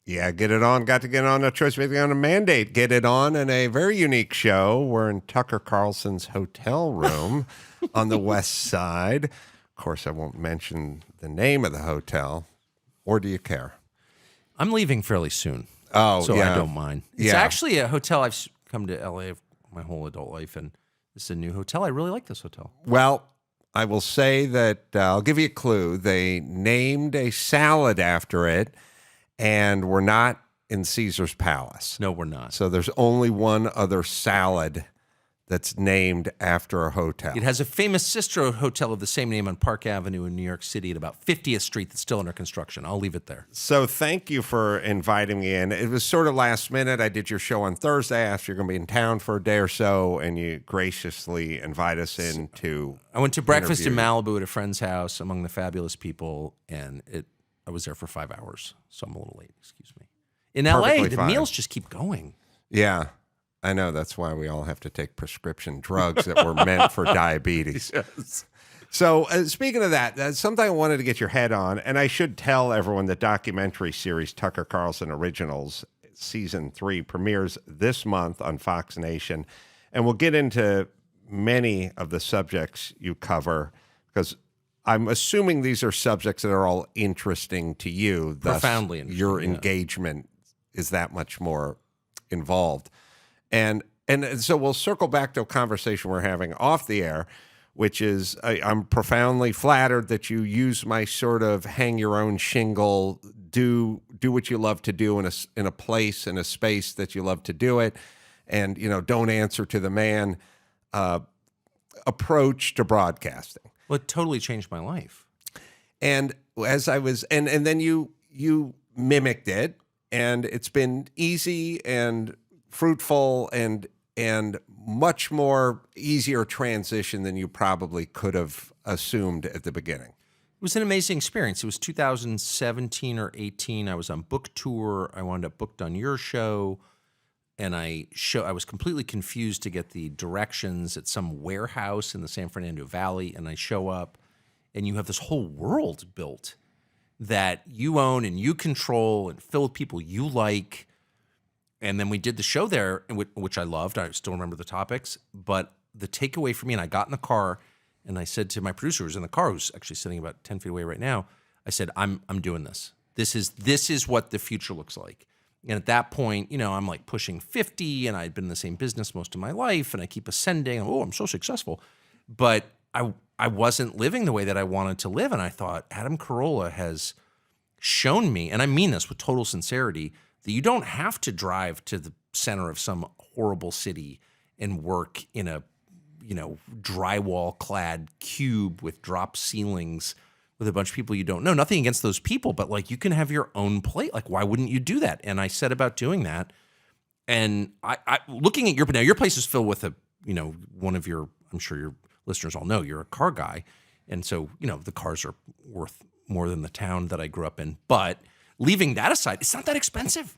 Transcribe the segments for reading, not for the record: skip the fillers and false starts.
Yeah, get it on. Got to get on a choice making on a mandate. Get it on in a very unique show. We're in Tucker Carlson's hotel room on the west side. Of course, I won't mention the name of the hotel. Or do you care? I'm leaving fairly soon. Oh, so yeah. I don't mind. It's actually a hotel. I've come to LA my whole adult life, and this is a new hotel. I really like this hotel. Well, I will say that I'll give you a clue. They named a salad after it, and we're not in Caesar's Palace. No, we're not. So there's only one other salad that's named after a hotel. It has a famous sister hotel of the same name on Park Avenue in New York City at about 50th Street that's still under construction. I'll leave it there. So thank you for inviting me in. It was sort of last minute. I did your show on Thursday after you're going to be in town for a day or so, and you graciously invite us in to I went to breakfast in Malibu at a friend's house among the fabulous people, and I was there for 5 hours, so I'm a little late. Excuse me. In Perfectly LA, the fine. meals just keep going. Yeah, I know. That's why we all have to take prescription drugs that were meant for diabetes. Yes. So speaking of that, that's something I wanted to get your head on, and I should tell everyone the documentary series Tucker Carlson Originals Season 3 premieres this month on Fox Nation, and we'll get into many of the subjects you cover because I'm assuming these are subjects that are all interesting to you. Thus, Profoundly interesting, your yeah. engagement is that much more involved. And so we'll circle back to a conversation we're having off the air, which is I'm profoundly flattered that you use my sort of hang your own shingle, do what you love to do in a place, in a space that you love to do it, and don't answer to the man approach to broadcasting. Well, it totally changed my life. And as I was, and then you mimicked it, and it's been easy and fruitful and much more easier transition than you probably could have assumed at the beginning. It was an amazing experience. It was 2017 or 18. I was on book tour. I wound up booked on your show, and I was completely confused to get the directions at some warehouse in the San Fernando Valley, and I show up, and you have this whole world built that you own and you control and fill with people you like. And then we did the show there, which I loved. I still remember the topics. But the takeaway for me, and I got in the car, and I said to my producer who's in the car, who's actually sitting about 10 feet away right now, I said, I'm doing this. This is what the future looks like. And at that point, I'm like pushing 50, and I'd been in the same business most of my life, and I keep ascending. Oh, I'm so successful. But I wasn't living the way that I wanted to live. And I thought, Adam Carolla has shown me, and I mean this with total sincerity, that you don't have to drive to the center of some horrible city and work in a, drywall-clad cube with drop ceilings with a bunch of people you don't know. Nothing against those people, but like you can have your own plate. Like, why wouldn't you do that? And I set about doing that. And I looking at your place is filled with one of your, I'm sure your listeners all know, you're a car guy. And so, the cars are worth more than the town that I grew up in. But leaving that aside, it's not that expensive.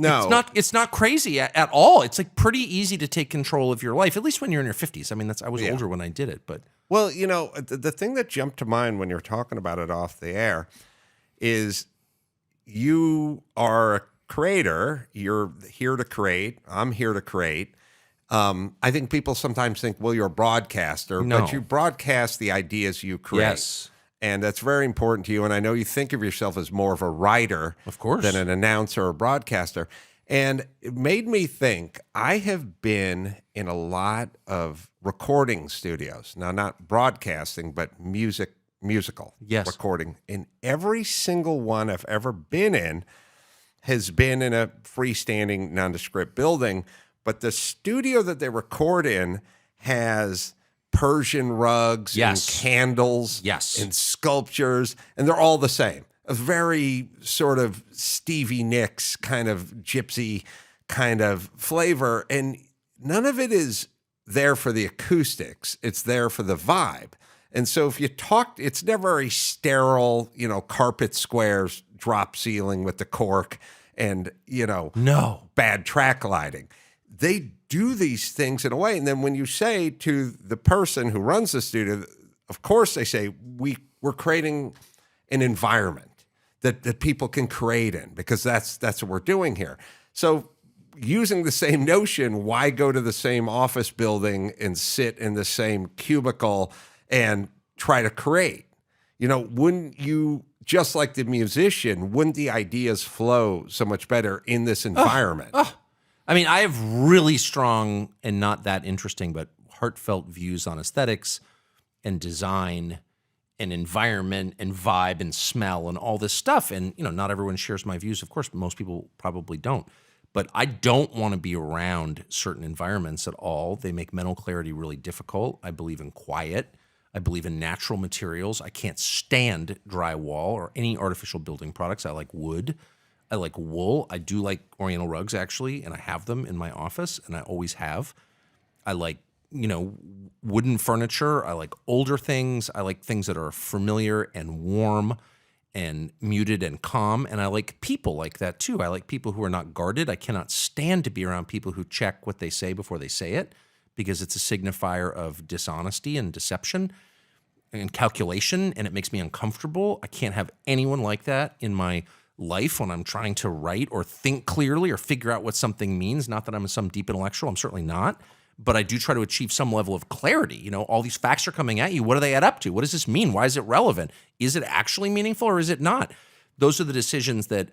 No. It's not crazy at all. It's like pretty easy to take control of your life, at least when you're in your 50s. I mean, I was older when I did it, but. Well, the thing that jumped to mind when you're talking about it off the air is you are a creator. You're here to create. I'm here to create. I think people sometimes think, well, you're a broadcaster, No. but you broadcast the ideas you create. Yes. And that's very important to you. And I know you think of yourself as more of a writer Of course. than an announcer or broadcaster. And it made me think, I have been in a lot of recording studios. Now, not broadcasting, but musical recording. And every single one I've ever been in has been in a freestanding, nondescript building. But the studio that they record in has Persian rugs and candles and sculptures, and they're all the same. A very sort of Stevie Nicks kind of gypsy kind of flavor, and none of it is there for the acoustics. It's there for the vibe. And so if you talk, it's never a sterile, carpet squares, drop ceiling with the cork and, bad track lighting. They do these things in a way. And then when you say to the person who runs the studio, of course they say, we're creating an environment. that people can create in, because that's what we're doing here. So using the same notion, why go to the same office building and sit in the same cubicle and try to create? Wouldn't you, just like the musician, wouldn't the ideas flow so much better in this environment? I mean, I have really strong and not that interesting, but heartfelt views on aesthetics and design and environment and vibe and smell and all this stuff. And, not everyone shares my views. Of course, most people probably don't. But I don't want to be around certain environments at all. They make mental clarity really difficult. I believe in quiet. I believe in natural materials. I can't stand drywall or any artificial building products. I like wood. I like wool. I do like Oriental rugs, actually, and I have them in my office, and I always have. I like, wooden furniture. I like older things. I like things that are familiar and warm and muted and calm. And I like people like that too. I like people who are not guarded. I cannot stand to be around people who check what they say before they say it, because it's a signifier of dishonesty and deception and calculation, and it makes me uncomfortable. I can't have anyone like that in my life when I'm trying to write or think clearly or figure out what something means. Not that I'm some deep intellectual. I'm certainly not. But I do try to achieve some level of clarity. All these facts are coming at you. What do they add up to? What does this mean? Why is it relevant? Is it actually meaningful or is it not? Those are the decisions that,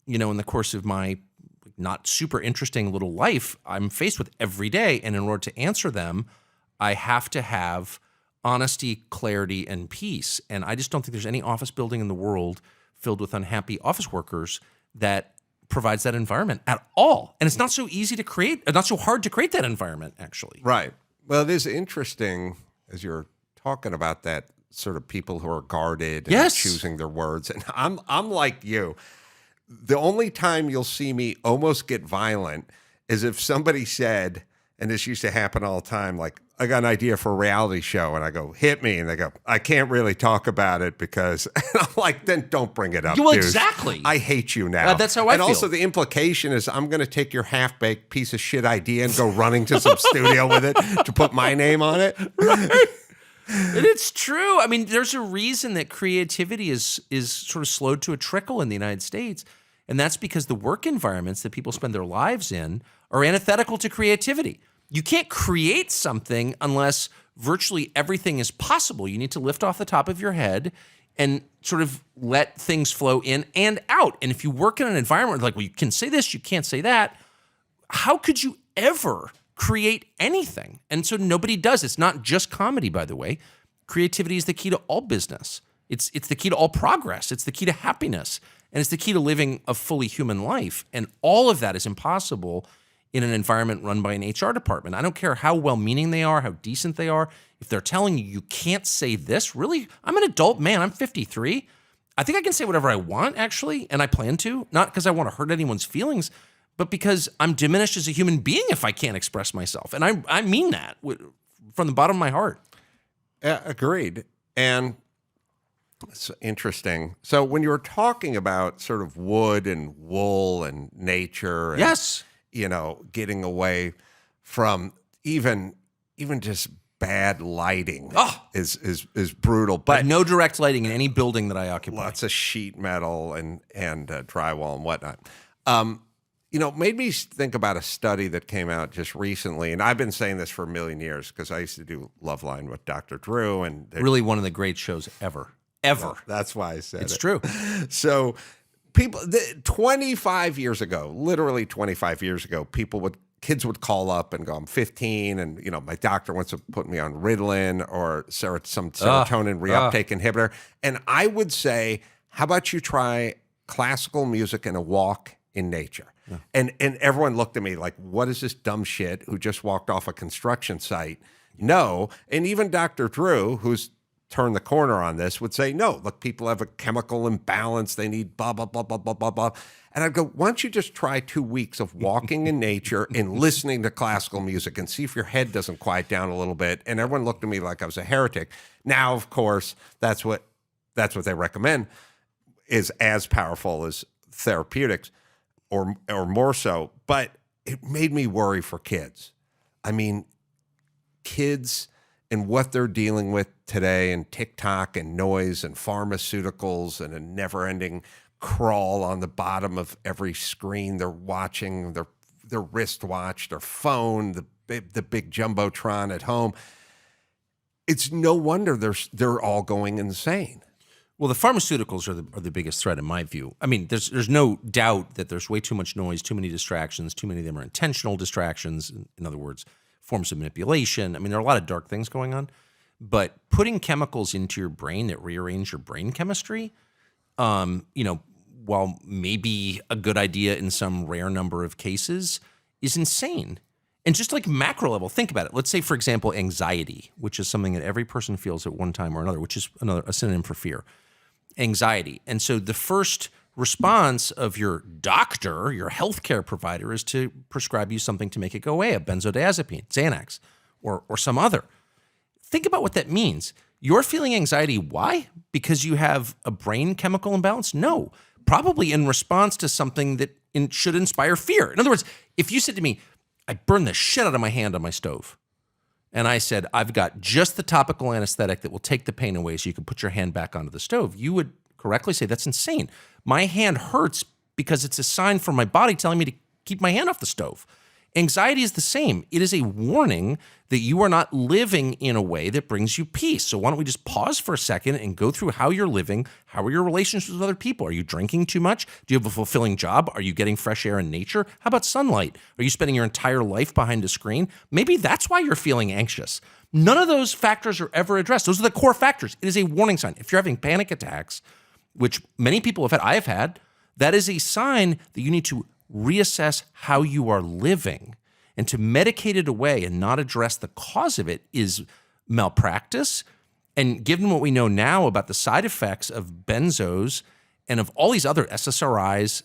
in the course of my not super interesting little life, I'm faced with every day. And in order to answer them, I have to have honesty, clarity, and peace. And I just don't think there's any office building in the world filled with unhappy office workers that provides that environment at all. And it's not so easy to create, not so hard to create that environment, actually. Right. Well, it is interesting as you're talking about that, sort of people who are guarded and choosing their words. And I'm like you. The only time you'll see me almost get violent is if somebody said, and this used to happen all the time, like, I got an idea for a reality show, and I go, hit me. And they go, I can't really talk about it because, and I'm like, then don't bring it up, well, dude. Exactly. I hate you now. That's how I feel. And also the implication is I'm going to take your half-baked piece of shit idea and go running to some studio with it to put my name on it. Right. And it's true. I mean, there's a reason that creativity is sort of slowed to a trickle in the United States. And that's because the work environments that people spend their lives in are antithetical to creativity. You can't create something unless virtually everything is possible. You need to lift off the top of your head and sort of let things flow in and out. And if you work in an environment like, well, you can say this, you can't say that, how could you ever create anything? And so nobody does. It's not just comedy, by the way. Creativity is the key to all business. It's the key to all progress. It's the key to happiness. And it's the key to living a fully human life. And all of that is impossible in an environment run by an HR department. I don't care how well-meaning they are, how decent they are. If they're telling you can't say this, really? I'm an adult man. I'm 53. I think I can say whatever I want, actually, and I plan to. Not because I want to hurt anyone's feelings, but because I'm diminished as a human being if I can't express myself. And I mean that from the bottom of my heart. Agreed. And it's interesting. So when you were talking about sort of wood and wool and nature and yes, getting away from even just bad lighting is brutal. But no direct lighting in any building that I occupy. Lots of sheet metal and drywall and whatnot. Made me think about a study that came out just recently, and I've been saying this for a million years because I used to do Loveline with Dr. Drew, and really one of the great shows ever. Well, that's why I said it's true. So people, 25 years ago, literally 25 years ago, kids would call up and go, I'm 15, and my doctor wants to put me on Ritalin or some serotonin reuptake inhibitor. And I would say, how about you try classical music and a walk in nature? Yeah. And everyone looked at me like, what is this dumb shit who just walked off a construction site? No. And even Dr. Drew, who's turned the corner on this, would say, no, look, people have a chemical imbalance. They need blah, blah, blah, blah, blah, blah, blah. And I'd go, why don't you just try 2 weeks of walking in nature and listening to classical music and see if your head doesn't quiet down a little bit? And everyone looked at me like I was a heretic. Now, of course, that's what they recommend is as powerful as therapeutics or more so. But it made me worry for kids. I mean, kids and what they're dealing with today and TikTok and noise and pharmaceuticals and a never-ending crawl on the bottom of every screen they're watching, their wristwatch, their phone, the big jumbotron at home. It's no wonder they're all going insane. Well, the pharmaceuticals are the biggest threat in my view. I mean, there's no doubt that there's way too much noise, too many distractions, too many of them are intentional distractions. In other words, forms of manipulation. I mean, there are a lot of dark things going on. But putting chemicals into your brain that rearrange your brain chemistry, while maybe a good idea in some rare number of cases, is insane. And just like macro level, think about it. Let's say, for example, anxiety, which is something that every person feels at one time or another, which is a synonym for fear. Anxiety. And so the first response of your doctor, your healthcare provider, is to prescribe you something to make it go away, a benzodiazepine, Xanax, or some other. Think about what that means. You're feeling anxiety. Why? Because you have a brain chemical imbalance? No. Probably in response to something that should inspire fear. In other words, if you said to me, I burned the shit out of my hand on my stove, and I said, I've got just the topical anesthetic that will take the pain away so you can put your hand back onto the stove, you would correctly say, that's insane. My hand hurts because it's a sign from my body telling me to keep my hand off the stove. Anxiety is the same. It is a warning that you are not living in a way that brings you peace. So why don't we just pause for a second and go through how you're living? How are your relationships with other people? Are you drinking too much? Do you have a fulfilling job? Are you getting fresh air in nature? How about sunlight? Are you spending your entire life behind a screen? Maybe that's why you're feeling anxious. None of those factors are ever addressed. Those are the core factors. It is a warning sign. If you're having panic attacks, which many people have had, I have had, that is a sign that you need to reassess how you are living. And to medicate it away and not address the cause of it is malpractice. And given what we know now about the side effects of benzos and of all these other SSRIs,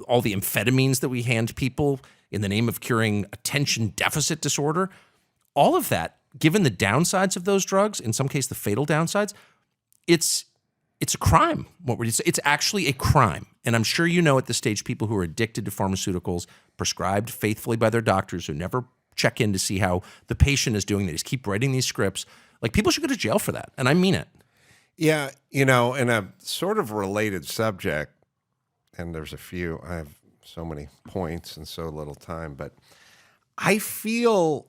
all the amphetamines that we hand people in the name of curing attention deficit disorder, all of that, given the downsides of those drugs, in some cases the fatal downsides, it's a crime. It's actually a crime. And I'm sure you know at this stage people who are addicted to pharmaceuticals prescribed faithfully by their doctors who never check in to see how the patient is doing. They just keep writing these scripts. Like, people should go to jail for that. And I mean it. Yeah, in a sort of related subject, and there's a few, I have so many points and so little time, but I feel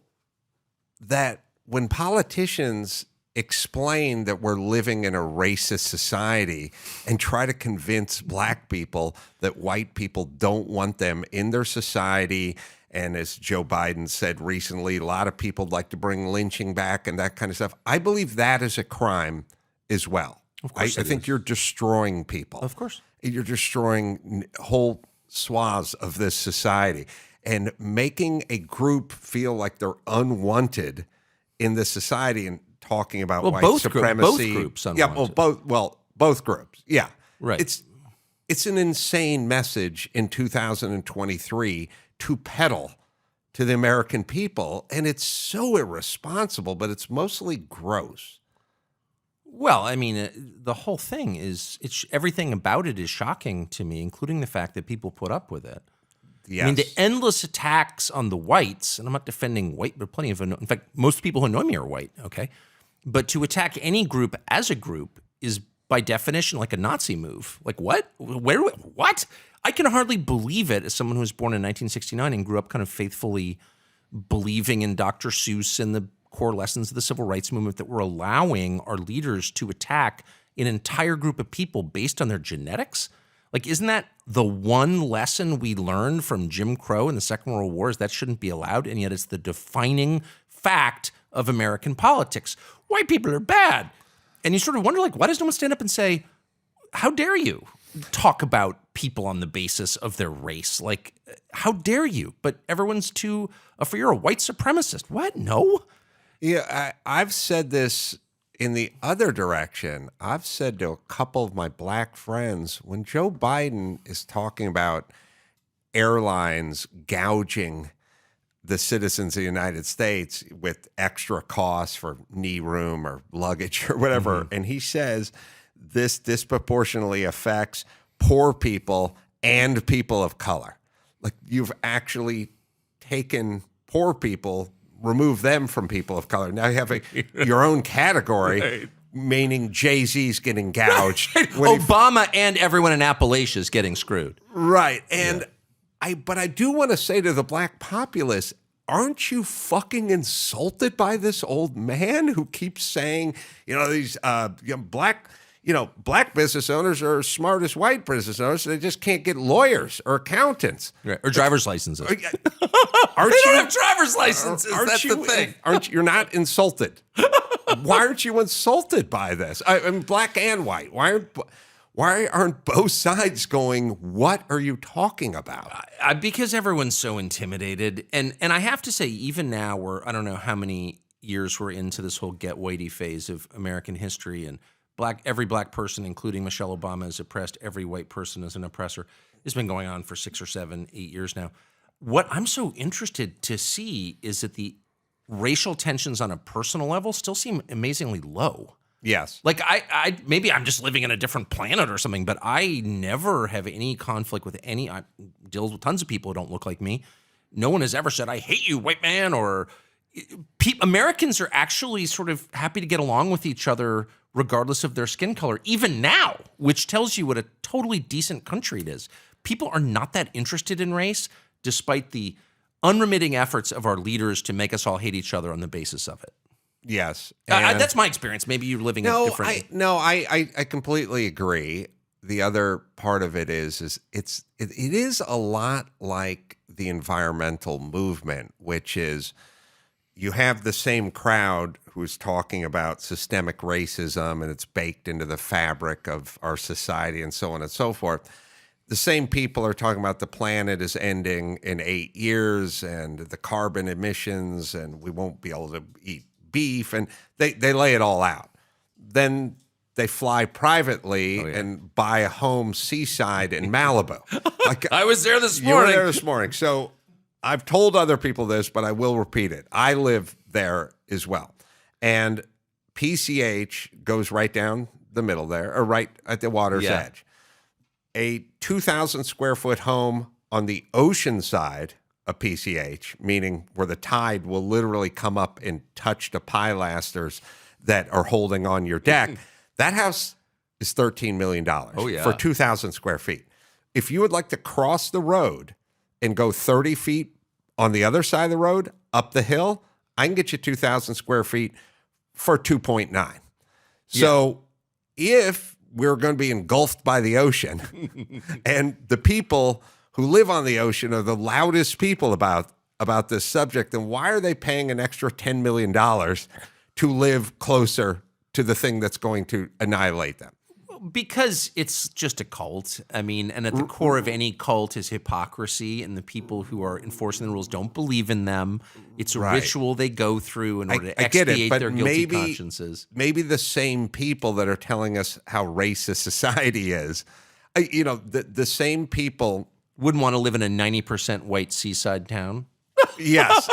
that when politicians explain that we're living in a racist society and try to convince black people that white people don't want them in their society, and as Joe Biden said recently, a lot of people like to bring lynching back and that kind of stuff, I believe that is a crime as well. Of course I think you're destroying people. Of course. You're destroying whole swaths of this society and making a group feel like they're unwanted in this society and talking about white supremacy. Both groups unwanted. Yeah, both groups. Yeah. Right. It's an insane message in 2023 to peddle to the American people, and it's so irresponsible, but it's mostly gross. Well, I mean, the whole thing is, everything about it is shocking to me, including the fact that people put up with it. Yes. I mean, the endless attacks on the whites, and I'm not defending white, but in fact, most people who know me are white, okay? But to attack any group as a group is by definition like a Nazi move. Like, what? What? I can hardly believe it as someone who was born in 1969 and grew up kind of faithfully believing in Dr. Seuss and the core lessons of the civil rights movement, that we're allowing our leaders to attack an entire group of people based on their genetics. Like, isn't that the one lesson we learned from Jim Crow in the Second World War, is that shouldn't be allowed? And yet it's the defining fact of American politics. White people are bad. And you sort of wonder, like, why does no one stand up and say, how dare you talk about people on the basis of their race? Like, how dare you? But everyone's too afraid. You're a white supremacist. What? No. Yeah, I've said this in the other direction. I've said to a couple of my black friends, when Joe Biden is talking about airlines gouging the citizens of the United States with extra costs for knee room or luggage or whatever, and he says this disproportionately affects poor people and people of color. Like, you've actually taken poor people, remove them from people of color. Now you have your own category. Right. meaning Jay-Z's getting gouged. when he- Obama and everyone in Appalachia is getting screwed. right. And but I do want to say to the black populace, aren't you fucking insulted by this old man who keeps saying, these black business owners are as smart as white business owners, so they just can't get lawyers or accountants. Right. Or driver's licenses. Aren't They don't have driver's licenses. That's the thing. You're not insulted? Why aren't you insulted by this? I mean, black and white. Why aren't both sides going, what are you talking about? Because everyone's so intimidated. And I have to say, even now, I don't know how many years we're into this whole get whitey phase of American history, and every black person, including Michelle Obama, is oppressed. Every white person is an oppressor. It's been going on for 6 or 7, 8 years now. What I'm so interested to see is that the racial tensions on a personal level still seem amazingly low. Yes. Like I maybe I'm just living in a different planet or something, but I never have any conflict with I deal with tons of people who don't look like me. No one has ever said, I hate you, white man, or Americans are actually sort of happy to get along with each other regardless of their skin color, even now, which tells you what a totally decent country it is. People are not that interested in race, despite the unremitting efforts of our leaders to make us all hate each other on the basis of it. Yes. That's my experience. Maybe you're living it differently. I completely agree. The other part of it is it is a lot like the environmental movement, which is you have the same crowd who's talking about systemic racism and it's baked into the fabric of our society and so on and so forth. The same people are talking about the planet is ending in 8 years and the carbon emissions and we won't be able to eat beef, and they lay it all out. Then they fly privately and buy a home seaside in Malibu. I was there this You morning. were there this morning. So I've told other people this, but I will repeat it. I live there as well. And PCH goes right down the middle there, or right at the water's edge. A 2,000 square foot home on the ocean side of PCH, meaning where the tide will literally come up and touch the pilasters that are holding on your deck. That house is $13 million for 2,000 square feet. If you would like to cross the road and go 30 feet on the other side of the road, up the hill, I can get you 2,000 square feet for 2.9. So if we're going to be engulfed by the ocean and the people who live on the ocean are the loudest people about this subject, then why are they paying an extra $10 million to live closer to the thing that's going to annihilate them? Because it's just a cult. I mean, and at the core of any cult is hypocrisy, and the people who are enforcing the rules don't believe in them. It's a ritual they go through in order to expiate their guilty consciences. Maybe the same people that are telling us how racist society is, the same people wouldn't want to live in a 90% white seaside town. Yes.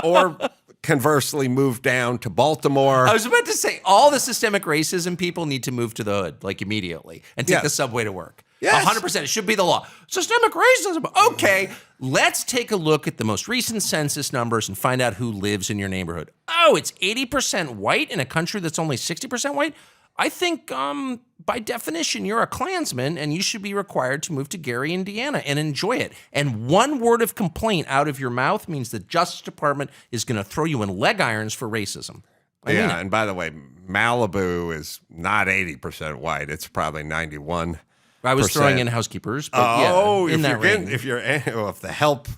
Or conversely move down to Baltimore. I was about to say, all the systemic racism people need to move to the hood, like immediately, and take the subway to work. Yes. 100%. It should be the law. Systemic racism. Okay, let's take a look at the most recent census numbers and find out who lives in your neighborhood. Oh, it's 80% white in a country that's only 60% white? I think by definition, you're a Klansman and you should be required to move to Gary, Indiana and enjoy it. And one word of complaint out of your mouth means the Justice Department is going to throw you in leg irons for racism. And by the way, Malibu is not 80% white. It's probably 91%. I was throwing in housekeepers, but in that range. If the help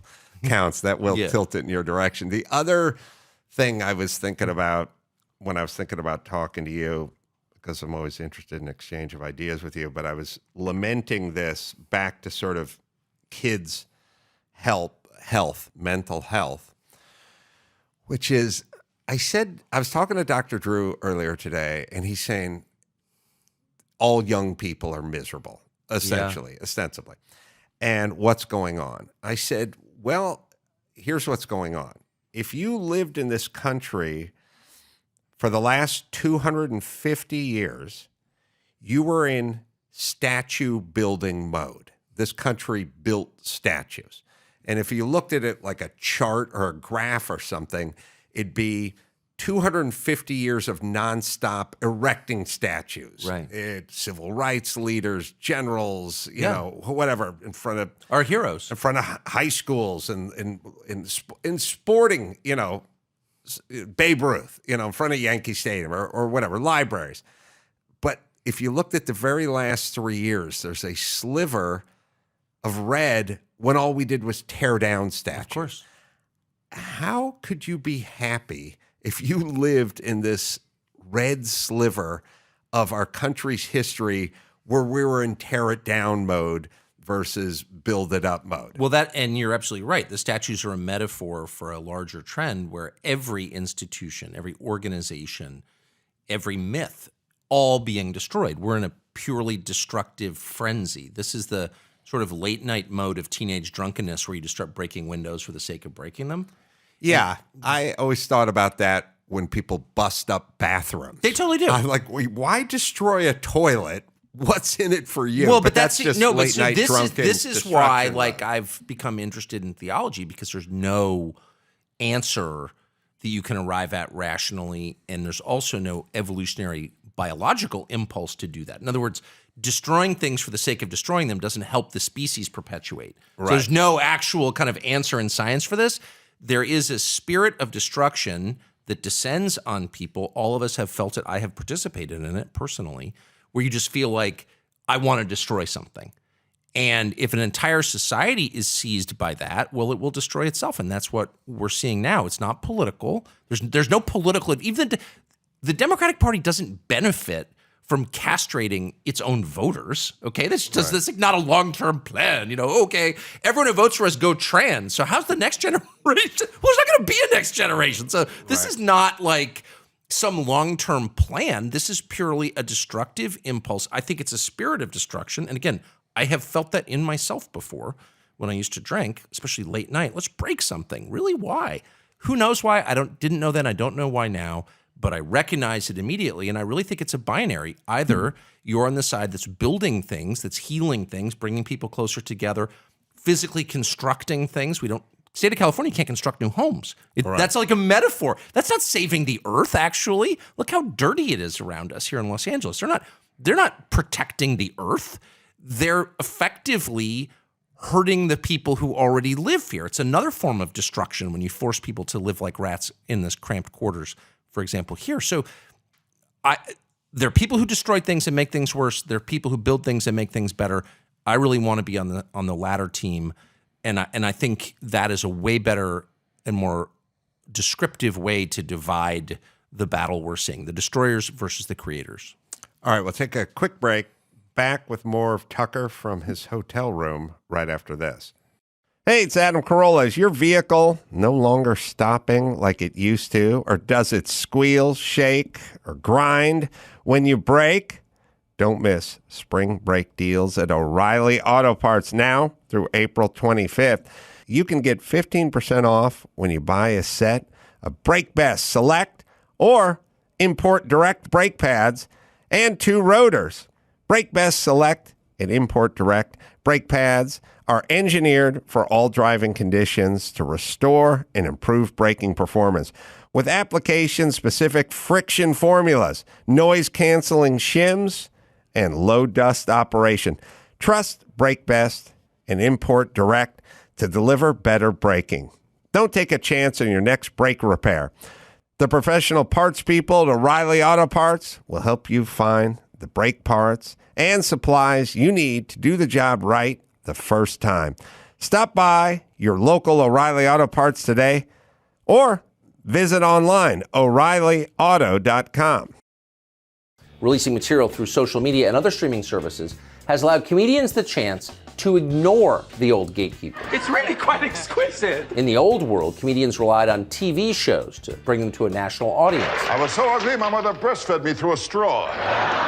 counts, that will tilt it in your direction. The other thing I was thinking about when I was thinking about talking to you, because I'm always interested in exchange of ideas with you, but I was lamenting this back to sort of kids' health, mental health, which is, I was talking to Dr. Drew earlier today, and he's saying all young people are miserable, ostensibly. And what's going on? I said, well, here's what's going on. If you lived in this country for the last 250 years, you were in statue building mode. This country built statues. And if you looked at it like a chart or a graph or something, it'd be 250 years of nonstop erecting statues. Right. Civil rights leaders, generals, you know, whatever, in front of our heroes, in front of high schools and in sporting, you know, Babe Ruth, you know, in front of Yankee Stadium or whatever, libraries. But if you looked at the very last 3 years, there's a sliver of red when all we did was tear down statues. Of course. How could you be happy if you lived in this red sliver of our country's history where we were in tear it down mode versus build it up mode? Well, and you're absolutely right. The statues are a metaphor for a larger trend where every institution, every organization, every myth, all being destroyed. We're in a purely destructive frenzy. This is the sort of late night mode of teenage drunkenness where you just start breaking windows for the sake of breaking them. Yeah, I always thought about that when people bust up bathrooms. They totally do. I'm like, why destroy a toilet? What's in it for you? Well, but that's just no. late night drunken. This is why, like, I've become interested in theology, because there's no answer that you can arrive at rationally, and there's also no evolutionary biological impulse to do that. In other words, destroying things for the sake of destroying them doesn't help the species perpetuate. Right. So there's no actual kind of answer in science for this. There is a spirit of destruction that descends on people. All of us have felt it. I have participated in it personally, where you just feel like, I want to destroy something. And if an entire society is seized by that, well, it will destroy itself. And that's what we're seeing now. It's not political. There's no political, even the Democratic Party doesn't benefit from castrating its own voters. Okay, that's like not a long-term plan. You know, okay, everyone who votes for us go trans. So how's the next generation? Well, there's not going to be a next generation. So this is not like some long-term plan. This is purely a destructive impulse. I think it's a spirit of destruction. And again, I have felt that in myself before when I used to drink, especially late night. Let's break something. Really, why? Who knows why? Didn't know then. I don't know why now. But I recognize it immediately, and I really think it's a binary. Either you're on the side that's building things, that's healing things, bringing people closer together, physically constructing things. State of California can't construct new homes. That's like a metaphor. That's not saving the earth, actually. Look how dirty it is around us here in Los Angeles. They're not protecting the earth. They're effectively hurting the people who already live here. It's another form of destruction when you force people to live like rats in this cramped quarters, for example, here. So there are people who destroy things and make things worse. There are people who build things and make things better. I really want to be on the latter team, and I think that is a way better and more descriptive way to divide the battle we're seeing, the destroyers versus the creators. All right, we'll take a quick break. Back with more of Tucker from his hotel room right after this. Hey, it's Adam Carolla. Is your vehicle no longer stopping like it used to? Or does it squeal, shake, or grind when you brake? Don't miss spring brake deals at O'Reilly Auto Parts now through April 25th. You can get 15% off when you buy a set of Brake Best Select or Import Direct brake pads and 2 rotors. Brake Best Select and Import Direct brake pads are engineered for all driving conditions to restore and improve braking performance. With application-specific friction formulas, noise-canceling shims, and low-dust operation. Trust Brake Best and Import Direct to deliver better braking. Don't take a chance on your next brake repair. The professional parts people at O'Reilly Auto Parts will help you find the brake parts and supplies you need to do the job right the first time. Stop by your local O'Reilly Auto Parts today or visit online, O'ReillyAuto.com. Releasing material through social media and other streaming services has allowed comedians the chance to ignore the old gatekeeper. It's really quite exquisite. In the old world, comedians relied on TV shows to bring them to a national audience. I was so ugly, my mother breastfed me through a straw.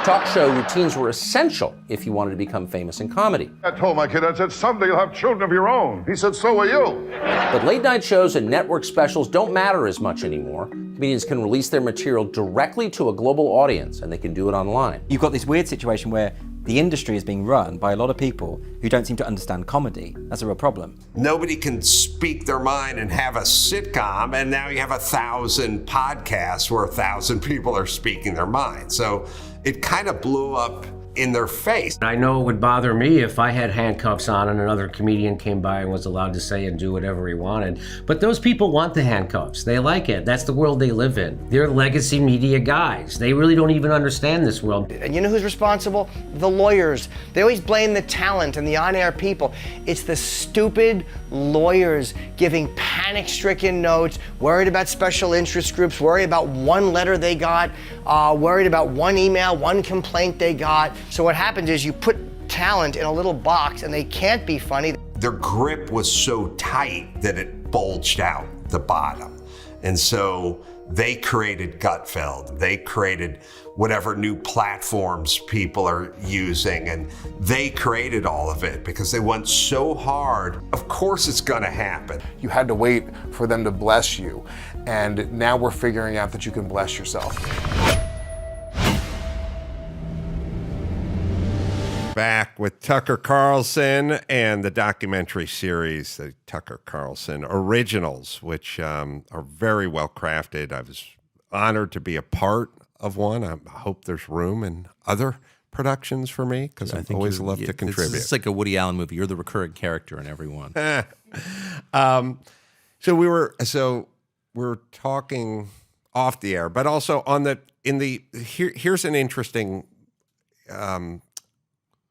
Talk show routines were essential if you wanted to become famous in comedy. I told my kid, I said, someday you'll have children of your own. He said, so will you. But late night shows and network specials don't matter as much anymore. Comedians can release their material directly to a global audience, and they can do it online. You've got this weird situation where The industry is being run by a lot of people who don't seem to understand comedy. That's a real problem. Nobody can speak their mind and have a sitcom, and now you have 1,000 podcasts where 1,000 people are speaking their mind. So it kind of blew up in their face. I know it would bother me if I had handcuffs on and another comedian came by and was allowed to say and do whatever he wanted. But those people want the handcuffs. They like it. That's the world they live in. They're legacy media guys. They really don't even understand this world. And you know who's responsible? The lawyers. They always blame the talent and the on-air people. It's the stupid lawyers giving panic-stricken notes, worried about special interest groups, worried about one letter they got, worried about one email, one complaint they got. So what happens is you put talent in a little box and they can't be funny. Their grip was so tight that it bulged out the bottom. And so they created Gutfeld. They created whatever new platforms people are using, and they created all of it because they went so hard. Of course it's gonna happen. You had to wait for them to bless you, and now we're figuring out that you can bless yourself. Back with Tucker Carlson and the documentary series, the Tucker Carlson Originals, which are very well crafted. I was honored to be a part of one. I hope there's room in other productions for me because I always love to contribute. It's like a Woody Allen movie. You're the recurring character in every one. So we were talking off the air, but also here's an interesting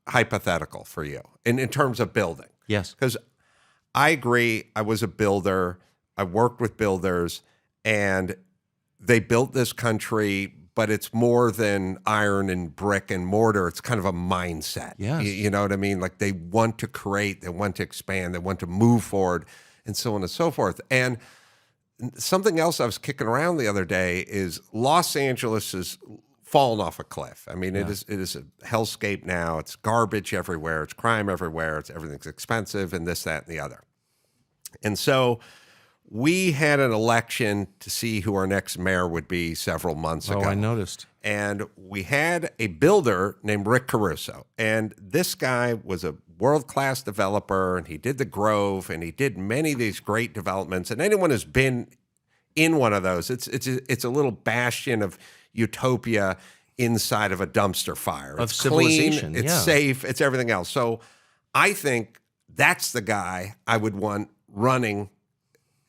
hypothetical for you in terms of building. Yes. Because I agree, I was a builder, I worked with builders, and they built this country, but it's more than iron and brick and mortar. It's kind of a mindset. Yes. You know what I mean? Like they want to create, they want to expand, they want to move forward, and so on and so forth. And something else I was kicking around the other day is Los Angeles is fallen off a cliff. I mean, it is a hellscape now. It's garbage everywhere. It's crime everywhere. Everything's expensive and this, that, and the other. And so we had an election to see who our next mayor would be several months ago. Oh, I noticed. And we had a builder named Rick Caruso. And this guy was a world-class developer, and he did the Grove, and he did many of these great developments. And anyone who's been in one of those, it's a little bastion of utopia inside of a dumpster fire. Of It's civilization, clean, it's safe, it's everything else. So I think that's the guy I would want running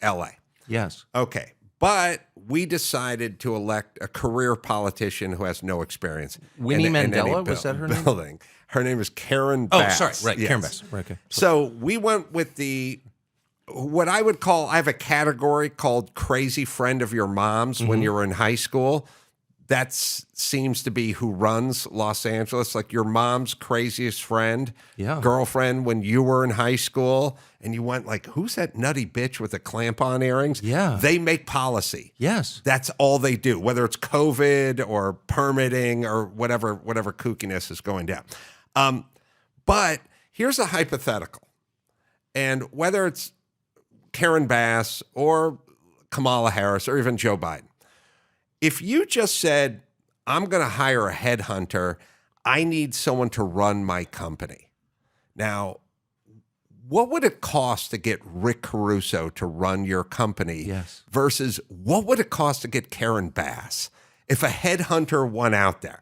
LA. Yes. Okay. But we decided to elect a career politician who has no experience. Winnie in any Mandela, was that her name? building. Her name is Karen Oh, Bass. sorry. Right. Yes. Karen Bass. Right, okay. So we went with what I would call, I have a category called crazy friend of your mom's when you were in high school. That seems to be who runs Los Angeles, like your mom's craziest friend, girlfriend when you were in high school, and you went like, who's that nutty bitch with the clamp-on earrings? Yeah. They make policy. Yes. That's all they do, whether it's COVID or permitting or whatever kookiness is going down. But here's a hypothetical, and whether it's Karen Bass or Kamala Harris or even Joe Biden, if you just said, I'm going to hire a headhunter, I need someone to run my company. Now, what would it cost to get Rick Caruso to run your company versus what would it cost to get Karen Bass if a headhunter went out there?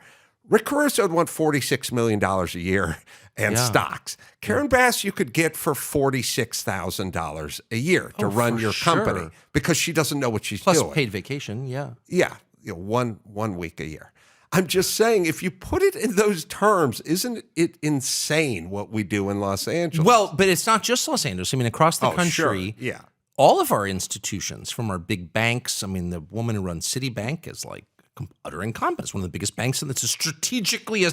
Rick Caruso would want $46 million a year and stocks. Karen Bass you could get for $46,000 a year to run your company because she doesn't know what she's doing. Plus paid vacation, yeah. Yeah, one week a year. I'm just saying, if you put it in those terms, isn't it insane what we do in Los Angeles? Well, but it's not just Los Angeles. I mean, across the country, all of our institutions, from our big banks. I mean, the woman who runs Citibank is like utter incompetence, one of the biggest banks, and it's a strategically,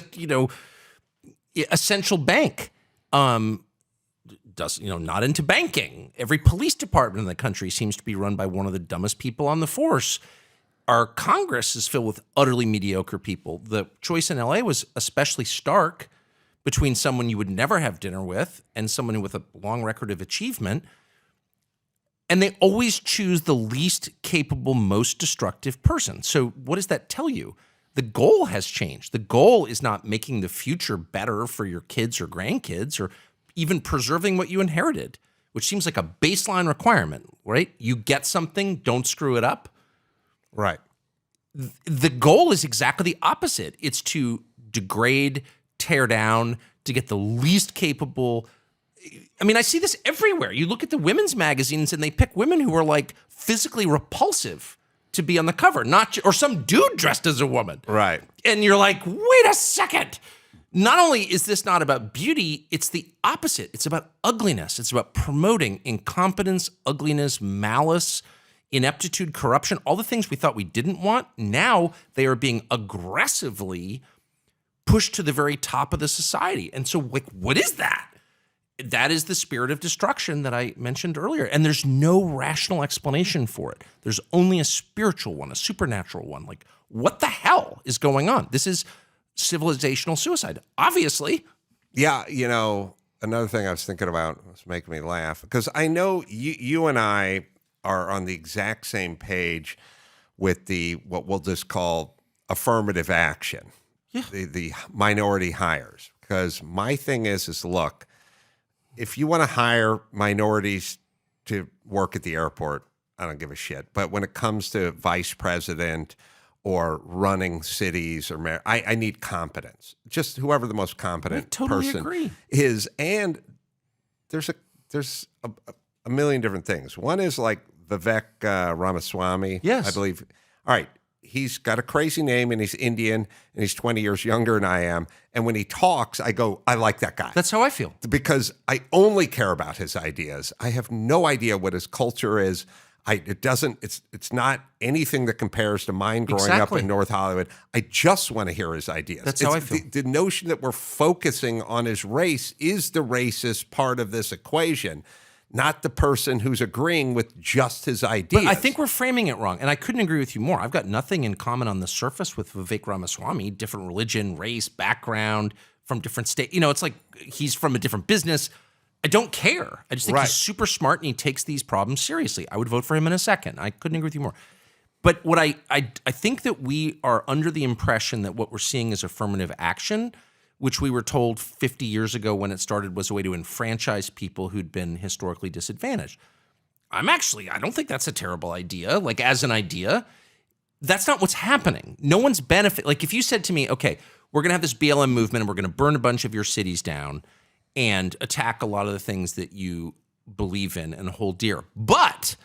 essential bank. Not into banking. Every police department in the country seems to be run by one of the dumbest people on the force. Our Congress is filled with utterly mediocre people. The choice in LA was especially stark between someone you would never have dinner with and someone with a long record of achievement. And they always choose the least capable, most destructive person. So what does that tell you? The goal has changed. The goal is not making the future better for your kids or grandkids or even preserving what you inherited, which seems like a baseline requirement, right? You get something, don't screw it up. Right. The goal is exactly the opposite. It's to degrade, tear down, to get the least capable. I mean, I see this everywhere. You look at the women's magazines and they pick women who are like physically repulsive to be on the cover, or some dude dressed as a woman. Right. And you're like, wait a second. Not only is this not about beauty, it's the opposite. It's about ugliness. It's about promoting incompetence, ugliness, malice, ineptitude, corruption, all the things we thought we didn't want. Now they are being aggressively pushed to the very top of the society. And so, like, what is that? That is the spirit of destruction that I mentioned earlier. And there's no rational explanation for it. There's only a spiritual one, a supernatural one. Like, what the hell is going on? This is civilizational suicide, obviously. Yeah, you know, another thing I was thinking about was making me laugh, because I know you and I are on the exact same page with what we'll just call affirmative action, the minority hires. Because my thing is look, if you want to hire minorities to work at the airport, I don't give a shit. But when it comes to vice president or running cities or mayor, I need competence. Just whoever the most competent person agree. is. And there's a million different things. One is like Vivek Ramaswamy. Yes. I believe. All right. He's got a crazy name and he's Indian and he's 20 years younger than I am. And when he talks, I go, I like that guy. That's how I feel. Because I only care about his ideas. I have no idea what his culture is. It's not anything that compares to mine growing up in North Hollywood. I just want to hear his ideas. That's how I feel. The notion that we're focusing on his race is the racist part of this equation, not the person who's agreeing with just his ideas. But I think we're framing it wrong, and I couldn't agree with you more. I've got nothing in common on the surface with Vivek Ramaswamy, different religion, race, background, from different states. You know, it's like he's from a different business. I don't care. I just think he's super smart and he takes these problems seriously. I would vote for him in a second. I couldn't agree with you more. But what I think that we are under the impression that what we're seeing is affirmative action, which we were told 50 years ago when it started was a way to enfranchise people who'd been historically disadvantaged. I don't think that's a terrible idea. Like, as an idea, that's not what's happening. No one's benefit. Like, if you said to me, okay, we're going to have this BLM movement and we're going to burn a bunch of your cities down and attack a lot of the things that you believe in and hold dear. But,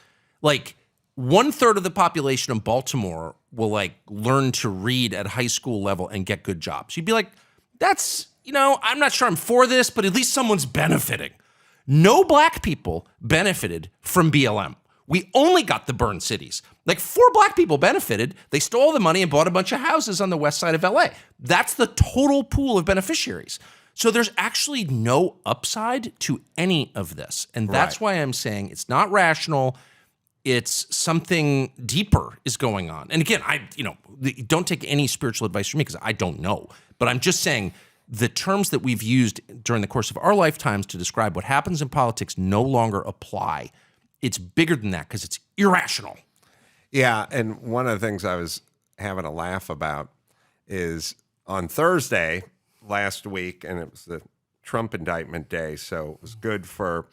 like, 1/3 of the population of Baltimore will, like, learn to read at high school level and get good jobs. You'd be like, that's, I'm not sure I'm for this, but at least someone's benefiting. No black people benefited from BLM. We only got the burned cities. Like, 4 black people benefited. They stole the money and bought a bunch of houses on the west side of LA. That's the total pool of beneficiaries. So there's actually no upside to any of this. And that's why I'm saying it's not rational. It's something deeper is going on. And again, don't take any spiritual advice from me because I don't know. But I'm just saying the terms that we've used during the course of our lifetimes to describe what happens in politics no longer apply. It's bigger than that because it's irrational. Yeah, and one of the things I was having a laugh about is on Thursday last week, and it was the Trump indictment day, so it was good for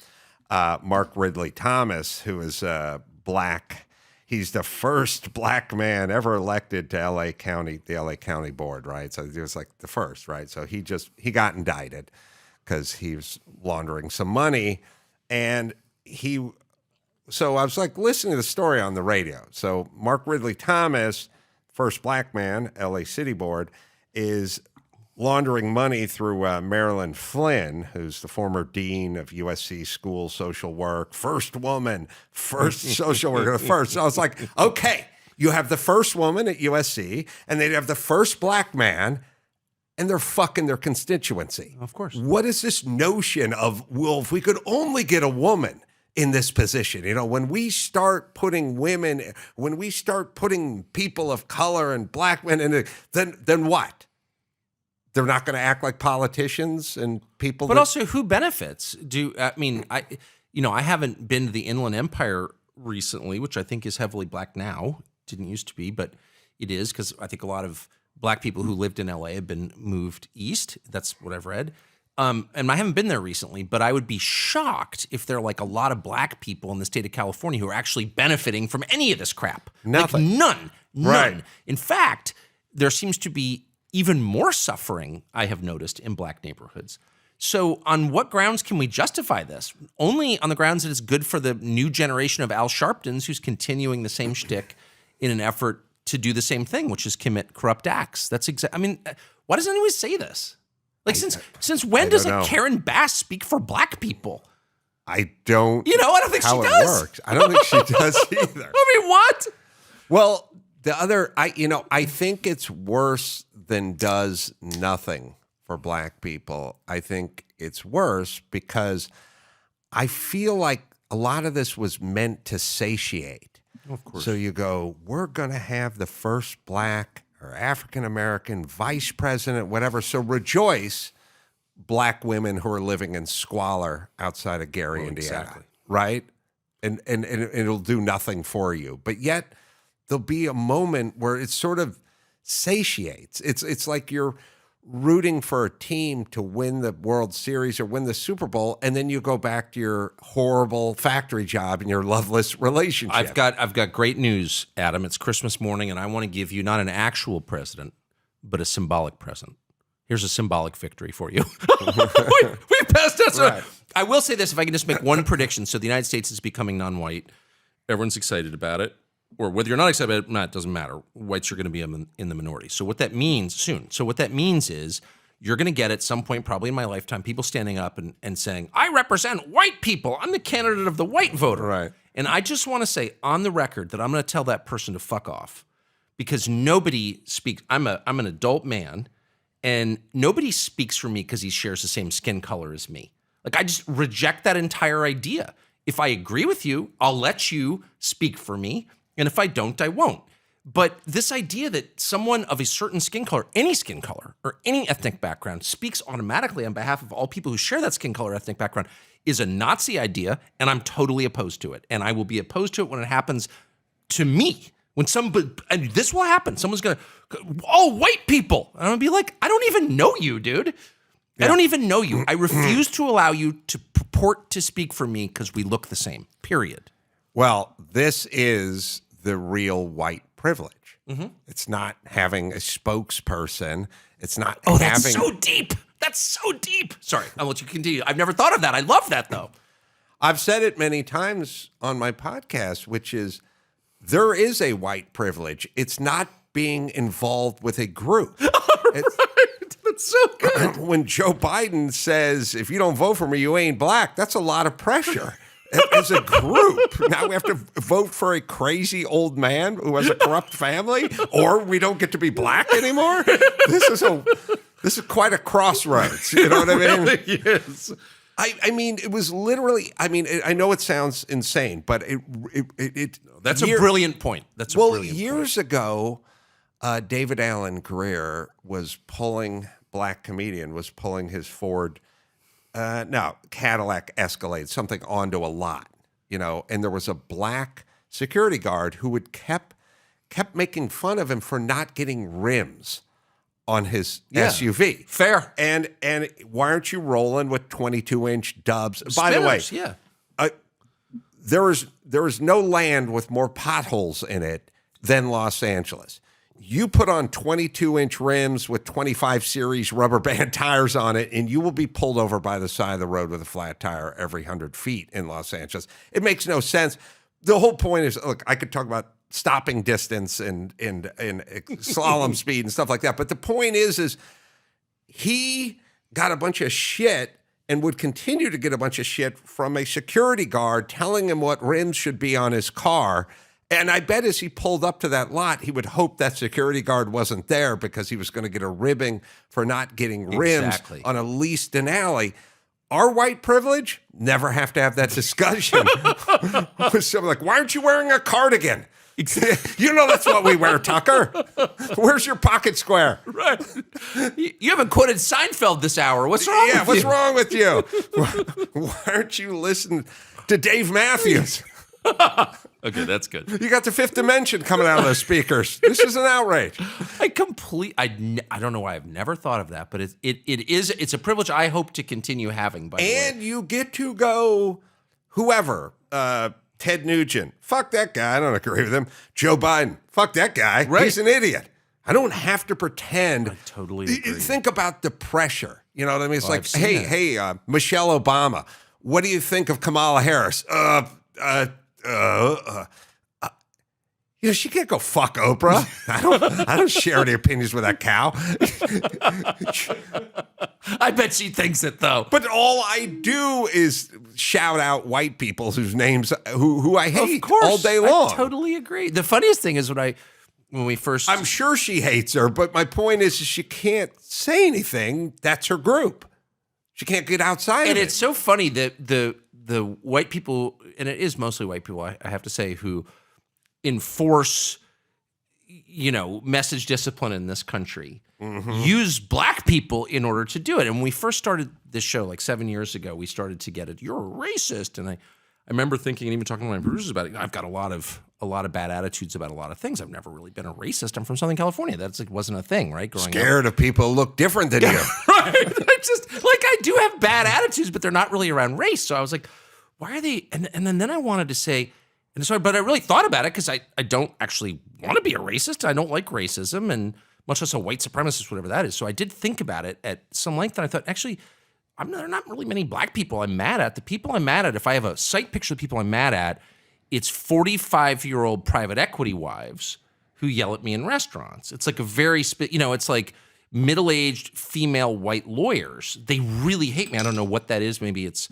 Mark Ridley Thomas, who is black. He's the first black man ever elected to the LA County Board, right? So he was like the first, right? So he got indicted because he was laundering some money, and so I was like listening to the story on the radio. So Mark Ridley Thomas, first black man, LA City Board, is laundering money through Marilyn Flynn, who's the former dean of USC School of Social Work, first woman, first social worker, first. So I was like, okay, you have the first woman at USC, and they have the first black man, and they're fucking their constituency. Of course. What is this notion of, well, if we could only get a woman in this position, when we start putting women, when we start putting people of color and black men in it, then what? They're not going to act like politicians and people. But also, who benefits? I haven't been to the Inland Empire recently, which I think is heavily black now. Didn't used to be, but it is because I think a lot of black people who lived in LA have been moved east. That's what I've read. And I haven't been there recently, but I would be shocked if there are like a lot of black people in the state of California who are actually benefiting from any of this crap. Nothing. Like none. Right. In fact, there seems to be even more suffering, I have noticed, in black neighborhoods. So on what grounds can we justify this? Only on the grounds that it's good for the new generation of Al Sharptons who's continuing the same shtick in an effort to do the same thing, which is commit corrupt acts. That's I mean, why doesn't anyone say this? Like, since when does Karen Bass speak for black people? I don't. I don't think she how does. It works. I don't think she does either. I mean, what? Well, the other, I think it's worse than does nothing for black people. I think it's worse because I feel like a lot of this was meant to satiate. Of course. So you go, we're going to have the first black or African-American vice president, whatever. So rejoice, black women who are living in squalor outside of Gary, Indiana. Exactly. Right? And it'll do nothing for you. But yet there'll be a moment where it sort of satiates. It's like you're rooting for a team to win the World Series or win the Super Bowl, and then you go back to your horrible factory job and your loveless relationship. I've got great news, Adam. It's Christmas morning, and I want to give you not an actual president, but a symbolic present. Here's a symbolic victory for you. we passed that. Right. I will say this, if I can just make one prediction. So the United States is becoming non-white. Everyone's excited about it. Or whether you're not excited about it, it doesn't matter. Whites are going to be in the minority. So what that means soon. So what that means is you're going to get at some point, probably in my lifetime, people standing up and saying, I represent white people. I'm the candidate of the white voter. Right. And I just want to say on the record that I'm going to tell that person to fuck off because nobody speaks. I'm an adult man and nobody speaks for me because he shares the same skin color as me. Like I just reject that entire idea. If I agree with you, I'll let you speak for me. And if I don't, I won't. But this idea that someone of a certain skin color, any skin color, or any ethnic background speaks automatically on behalf of all people who share that skin color or ethnic background is a Nazi idea, and I'm totally opposed to it. And I will be opposed to it when it happens to me. When and this will happen. Someone's going to, white people. And I'm going to be like, I don't even know you, dude. Yeah. I don't even know you. I refuse to allow you to purport to speak for me because we look the same, period. Well, this is the real white privilege. Mm-hmm. It's not having a spokesperson. It's not that's so deep. That's so deep. Sorry, I'll let you continue. I've never thought of that. I love that, though. I've said it many times on my podcast, which is there is a white privilege. It's not being involved with a group. That's so good. When Joe Biden says, if you don't vote for me, you ain't black, that's a lot of pressure. As a group, now we have to vote for a crazy old man who has a corrupt family, or we don't get to be black anymore. This is quite a crossroads. You know what I mean? It really is. I mean, it was literally. I mean, I know it sounds insane, but that's a brilliant point. That's a brilliant point. Years ago, David Allen Greer was pulling his Ford. Cadillac Escalade, something onto a lot, and there was a black security guard who would kept making fun of him for not getting rims on his SUV. Fair. And why aren't you rolling with 22-inch dubs? Spinners, by the way, yeah. There is no land with more potholes in it than Los Angeles. You put on 22-inch rims with 25 series rubber band tires on it, and you will be pulled over by the side of the road with a flat tire every 100 feet in Los Angeles. It makes no sense. The whole point is, look, I could talk about stopping distance and slalom speed and stuff like that, but the point is he got a bunch of shit and would continue to get a bunch of shit from a security guard telling him what rims should be on his car. And I bet as he pulled up to that lot, he would hope that security guard wasn't there because he was going to get a ribbing for not getting rims on a leased Denali. Our white privilege, never have to have that discussion. With someone like, why aren't you wearing a cardigan? You know that's what we wear, Tucker. Where's your pocket square? Right. You haven't quoted Seinfeld this hour. What's wrong with you? What's wrong with you? Why aren't you listening to Dave Matthews? Okay, that's good. You got the fifth dimension coming out of those speakers. This is an outrage. I don't know why I've never thought of that, but it's a privilege I hope to continue having. By the way, And you get to go whoever. Ted Nugent. Fuck that guy. I don't agree with him. Joe Biden. Fuck that guy. Right. He's an idiot. I don't have to pretend. I totally agree. Think about the pressure. You know what I mean? It's like, I've seen hey, Michelle Obama. What do you think of Kamala Harris? She can't go fuck Oprah. I don't share any opinions with that cow. I bet she thinks it though. But all I do is shout out white people whose names who I hate all day long. I totally agree. The funniest thing is when we first, I'm sure she hates her, but my point is she can't say anything. That's her group. She can't get outside of it. and it's so funny that the white people, and it is mostly white people, I have to say, who enforce, message discipline in this country, use black people in order to do it. And when we first started this show, like 7 years ago, we started to get it. You're a racist, and I remember thinking, and even talking to my producers about it. I've got a lot of bad attitudes about a lot of things. I've never really been a racist. I'm from Southern California. That's wasn't a thing, right? Growing Scared up. of people who look different than you. Right. I do have bad attitudes, but they're not really around race. So I was like, why are they? And then I wanted to say, but I really thought about it because I don't actually want to be a racist. I don't like racism, and much less a white supremacist, whatever that is. So I did think about it at some length, and I thought, actually, there are not really many black people I'm mad at. The people I'm mad at, if I have a sight picture of the people I'm mad at, it's 45-year-old private equity wives who yell at me in restaurants. It's like a very, it's like middle-aged female white lawyers. They really hate me. I don't know what that is. Maybe it's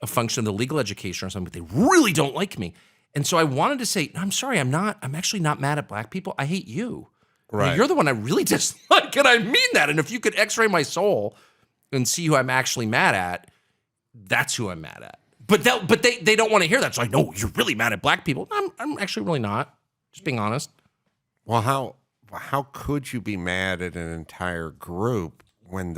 a function of the legal education or something, but they really don't like me. And so I wanted to say, I'm sorry, I'm actually not mad at black people. I hate you. Right. You're the one I really dislike, and I mean that. And if you could x-ray my soul and see who I'm actually mad at, that's who I'm mad at. But they don't want to hear that. So I know you're really mad at black people. I'm actually really not. Just being honest. Well, how could you be mad at an entire group when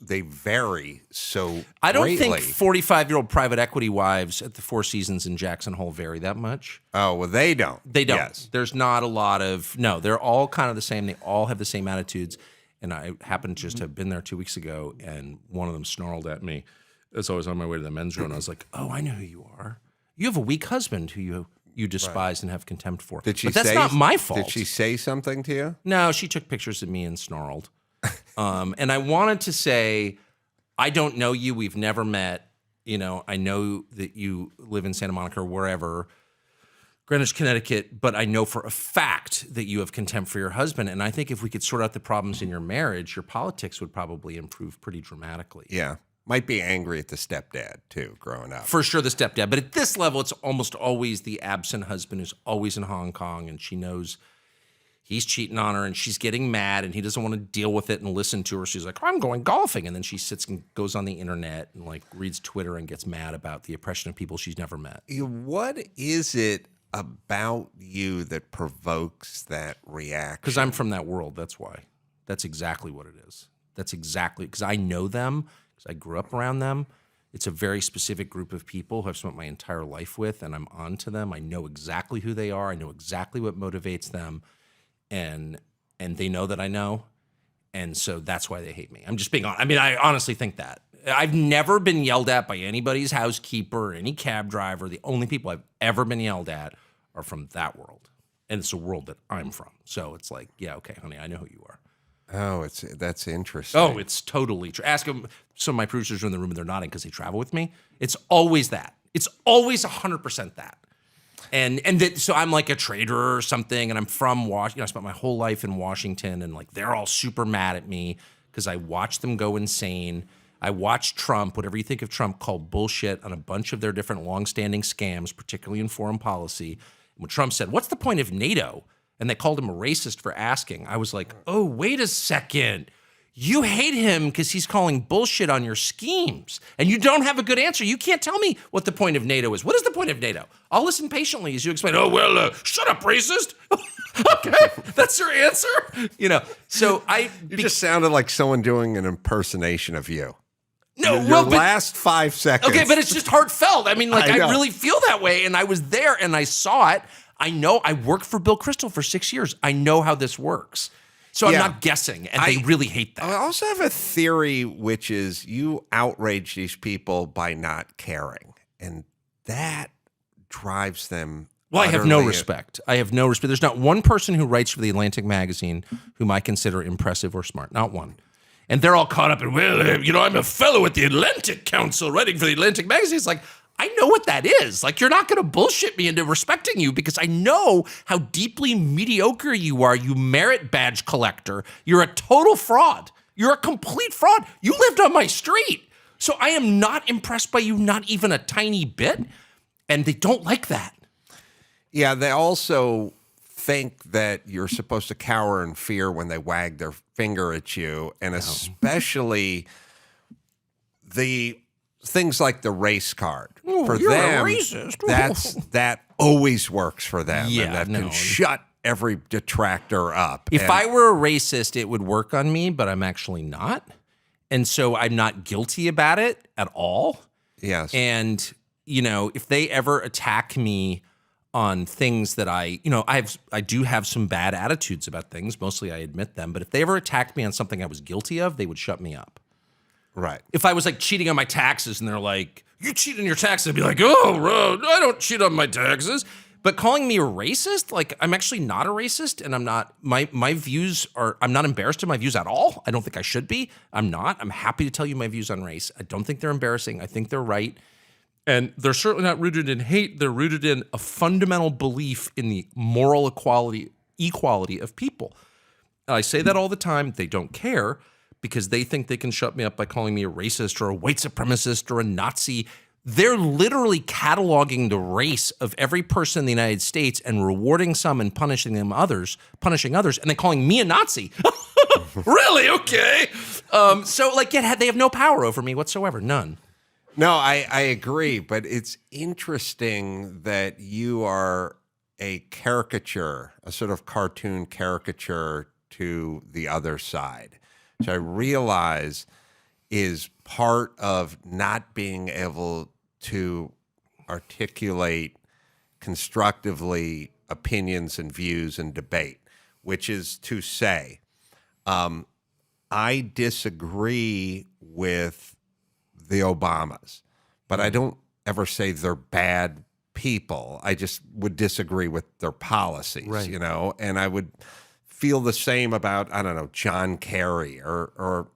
they vary so I don't greatly? think 45-year-old private equity wives at the Four Seasons in Jackson Hole vary that much. Oh, well, they don't. They don't. Yes. There's not a lot of, no, they're all kind of the same. They all have the same attitudes. And I happened to just have been there 2 weeks ago, and one of them snarled at me as I was on my way to the men's room. And I was like, oh, I know who you are. You have a weak husband who you despise and have contempt for. Did she but that's say, not my fault. Did she say something to you? No, she took pictures of me and snarled. And I wanted to say, I don't know you. We've never met. I know that you live in Santa Monica or wherever, Greenwich, Connecticut, but I know for a fact that you have contempt for your husband. And I think if we could sort out the problems in your marriage, your politics would probably improve pretty dramatically. Yeah. Might be angry at the stepdad, too, growing up. For sure, the stepdad. But at this level, it's almost always the absent husband who's always in Hong Kong, and she knows he's cheating on her, and she's getting mad, and he doesn't want to deal with it and listen to her. She's like, I'm going golfing. And then she sits and goes on the internet and reads Twitter and gets mad about the oppression of people she's never met. What is it about you that provokes that reaction? Because I'm from that world, that's why. That's exactly what it is. That's exactly, because I know them, because I grew up around them. It's a very specific group of people who I've spent my entire life with, and I'm on to them. I know exactly who they are. I know exactly what motivates them, and they know that I know, and so that's why they hate me. I'm just being honest. I mean, I honestly think that. I've never been yelled at by anybody's housekeeper or any cab driver. The only people I've ever been yelled at are from that world, and it's a world that I'm from. So it's like, yeah, okay, honey, I know who you are. Oh, that's interesting. Oh, it's totally true. Ask them. Some of my producers are in the room and they're nodding because they travel with me. It's always that. It's always 100% that. And so I'm like a trader or something, and I'm from Washington. I spent my whole life in Washington, and they're all super mad at me because I watched them go insane. I watched Trump, whatever you think of Trump, called bullshit on a bunch of their different longstanding scams, particularly in foreign policy. And when Trump said, "What's the point of NATO?" and they called him a racist for asking, I was like, oh, wait a second. You hate him because he's calling bullshit on your schemes, and you don't have a good answer. You can't tell me what the point of NATO is. What is the point of NATO? I'll listen patiently as you explain. Oh, well, shut up, racist. Okay, that's your answer? So You just sounded like someone doing an impersonation of you. No, your well, but- last 5 seconds. Okay, but it's just heartfelt. I mean, like, I know. I really feel that way, and I was there, and I saw it. I know I worked for Bill Kristol for 6 years. I know how this works. So I'm Yeah. not guessing, and they really hate that. I also have a theory, which is you outrage these people by not caring, and that drives them. Well, I have no utterly- respect. I have no respect. There's not one person who writes for the Atlantic magazine whom I consider impressive or smart. Not one. And they're all caught up in, well, I'm a fellow at the Atlantic Council writing for the Atlantic magazine. It's like, I know what that is. Like, you're not going to bullshit me into respecting you because I know how deeply mediocre you are, you merit badge collector. You're a total fraud. You're a complete fraud. You lived on my street. So I am not impressed by you, not even a tiny bit. And they don't like that. Yeah, they also think that you're supposed to cower in fear when they wag their finger at you, and especially the things like the race card. For you're them, a racist. that always works for them. Yeah, and that no. can shut every detractor up. If And- I were a racist, it would work on me, but I'm actually not. And so I'm not guilty about it at all. yes, And, if they ever attack me on things that I do have some bad attitudes about things. Mostly I admit them. But if they ever attacked me on something I was guilty of, they would shut me up. right. If I was like cheating on my taxes and they're like, you cheat on your taxes, I'd be like, oh, I don't cheat on my taxes. But calling me a racist, like, I'm actually not a racist, and I'm not, my views are, I'm not embarrassed of my views at all. I don't think I should be. I'm not. I'm happy to tell you my views on race. I don't think they're embarrassing. I think they're right. And they're certainly not rooted in hate. They're rooted in a fundamental belief in the moral equality of people. And I say that all the time. They don't care because they think they can shut me up by calling me a racist or a white supremacist or a Nazi. They're literally cataloging the race of every person in the United States and rewarding some and punishing others, and then calling me a Nazi. Really? Okay. So, like, yeah, they have no power over me whatsoever. None. No, I agree, but it's interesting that you are a caricature, a sort of cartoon caricature to the other side, which I realize is part of not being able to articulate constructively opinions and views and debate, which is to say, I disagree with the Obamas, but I don't ever say they're bad people. I just would disagree with their policies, and I would feel the same about, I don't know, John Kerry or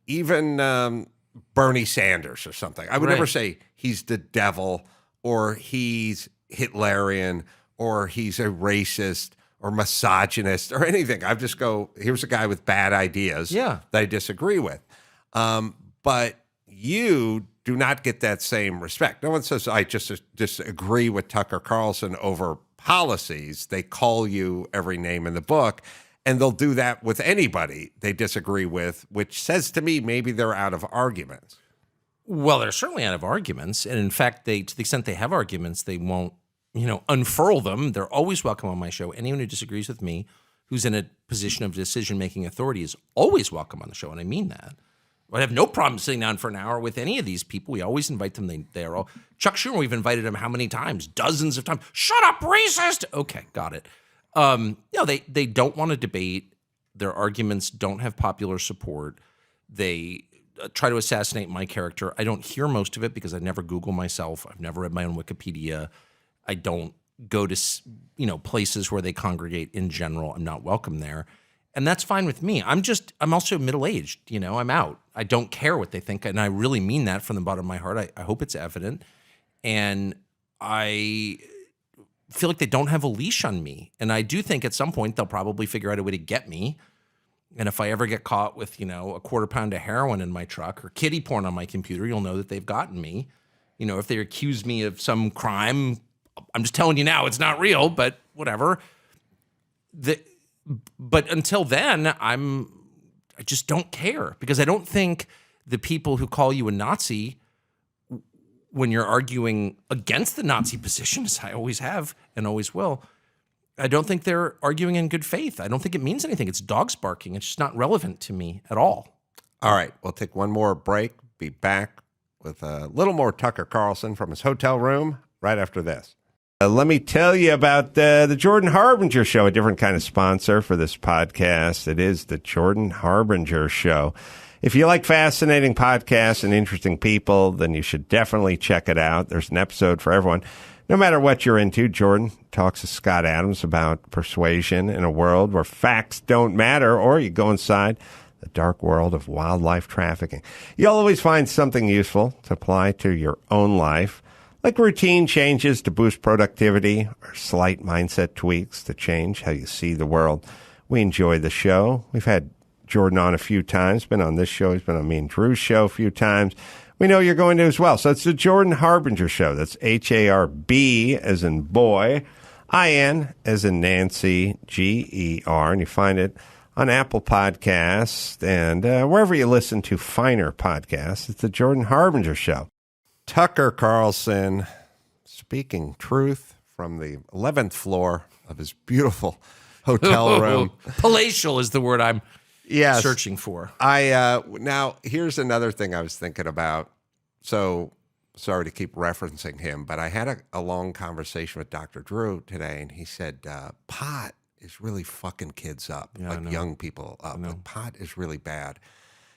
even Bernie Sanders or something. I would never say he's the devil or he's Hitlerian or he's a racist or misogynist or anything. I just go, here's a guy with bad ideas that I disagree with. But you do not get that same respect. No one says, I just disagree with Tucker Carlson over policies. They call you every name in the book, and they'll do that with anybody they disagree with, which says to me maybe they're out of arguments. Well, they're certainly out of arguments. And in fact, to the extent they have arguments, they won't, unfurl them. They're always welcome on my show. Anyone who disagrees with me, who's in a position of decision-making authority, is always welcome on the show. And I mean that. I have no problem sitting down for an hour with any of these people. We always invite them. They're all Chuck Schumer. We've invited him how many times? Dozens of times. Shut up, racist. Okay, got it. They don't want to debate. Their arguments don't have popular support. They try to assassinate my character. I don't hear most of it because I never Google myself. I've never read my own Wikipedia. I don't go to places where they congregate in general. I'm not welcome there. And that's fine with me. I'm also middle-aged, I'm out. I don't care what they think. And I really mean that from the bottom of my heart. I hope it's evident. And I feel like they don't have a leash on me. And I do think at some point they'll probably figure out a way to get me. And if I ever get caught with, a quarter pound of heroin in my truck or kiddie porn on my computer, you'll know that they've gotten me. If they accuse me of some crime, I'm just telling you now, it's not real, but whatever. But until then, I just don't care because I don't think the people who call you a Nazi when you're arguing against the Nazi position, as I always have and always will, I don't think they're arguing in good faith. I don't think it means anything. It's dogs barking. It's just not relevant to me at all. All right, we'll take one more break. Be back with a little more Tucker Carlson from his hotel room right after this. Let me tell you about the Jordan Harbinger Show, a different kind of sponsor for this podcast. It is the Jordan Harbinger Show. If you like fascinating podcasts and interesting people, then you should definitely check it out. There's an episode for everyone. No matter what you're into, Jordan talks to Scott Adams about persuasion in a world where facts don't matter, or you go inside the dark world of wildlife trafficking. You'll always find something useful to apply to your own life, like routine changes to boost productivity or slight mindset tweaks to change how you see the world. We enjoy the show. We've had Jordan on a few times, been on this show. He's been on me and Drew's show a few times. We know you're going to as well. So it's the Jordan Harbinger Show. That's Harb as in boy, IN as in Nancy, GER. And you find it on Apple Podcasts and wherever you listen to finer podcasts. It's the Jordan Harbinger Show. Tucker Carlson speaking truth from the 11th floor of his beautiful hotel room. Palatial is the word I'm Yes. searching for. Now, here's another thing I was thinking about. So, sorry to keep referencing him, but I had a long conversation with Dr. Drew today, and he said pot is really fucking kids up, young people up. Like, pot is really bad,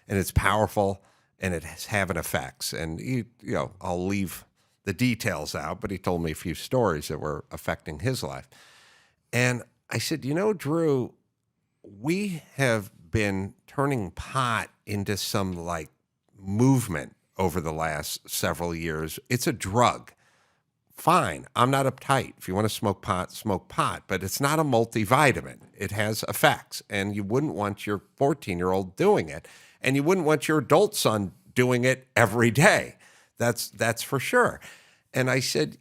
and it's powerful, and it has having effects. And I'll leave the details out, but he told me a few stories that were affecting his life. And I said, Drew, we have been turning pot into some like movement over the last several years. It's a drug. Fine. I'm not uptight. If you want to smoke pot, but it's not a multivitamin. It has effects, and you wouldn't want your 14-year-old doing it, and you wouldn't want your adult son doing it every day. That's for sure. And I said,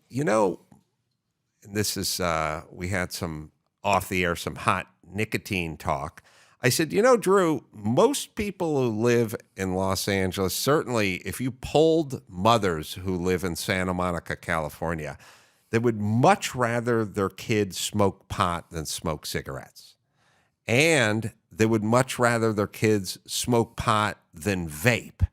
this is, we had some off the air, some hot nicotine talk. I said, Drew, most people who live in Los Angeles, certainly if you polled mothers who live in Santa Monica, California, they would much rather their kids smoke pot than smoke cigarettes. And they would much rather their kids smoke pot than vape.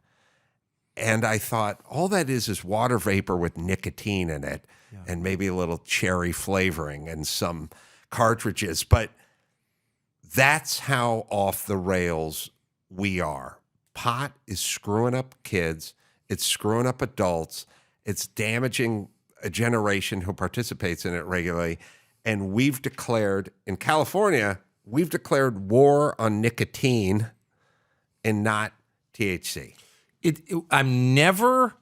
And I thought, all that is water vapor with nicotine in it, and maybe a little cherry flavoring and some cartridges. But that's how off the rails we are. Pot is screwing up kids. It's screwing up adults. It's damaging a generation who participates in it regularly. And we've declared, in California, war on nicotine and not THC. I'm never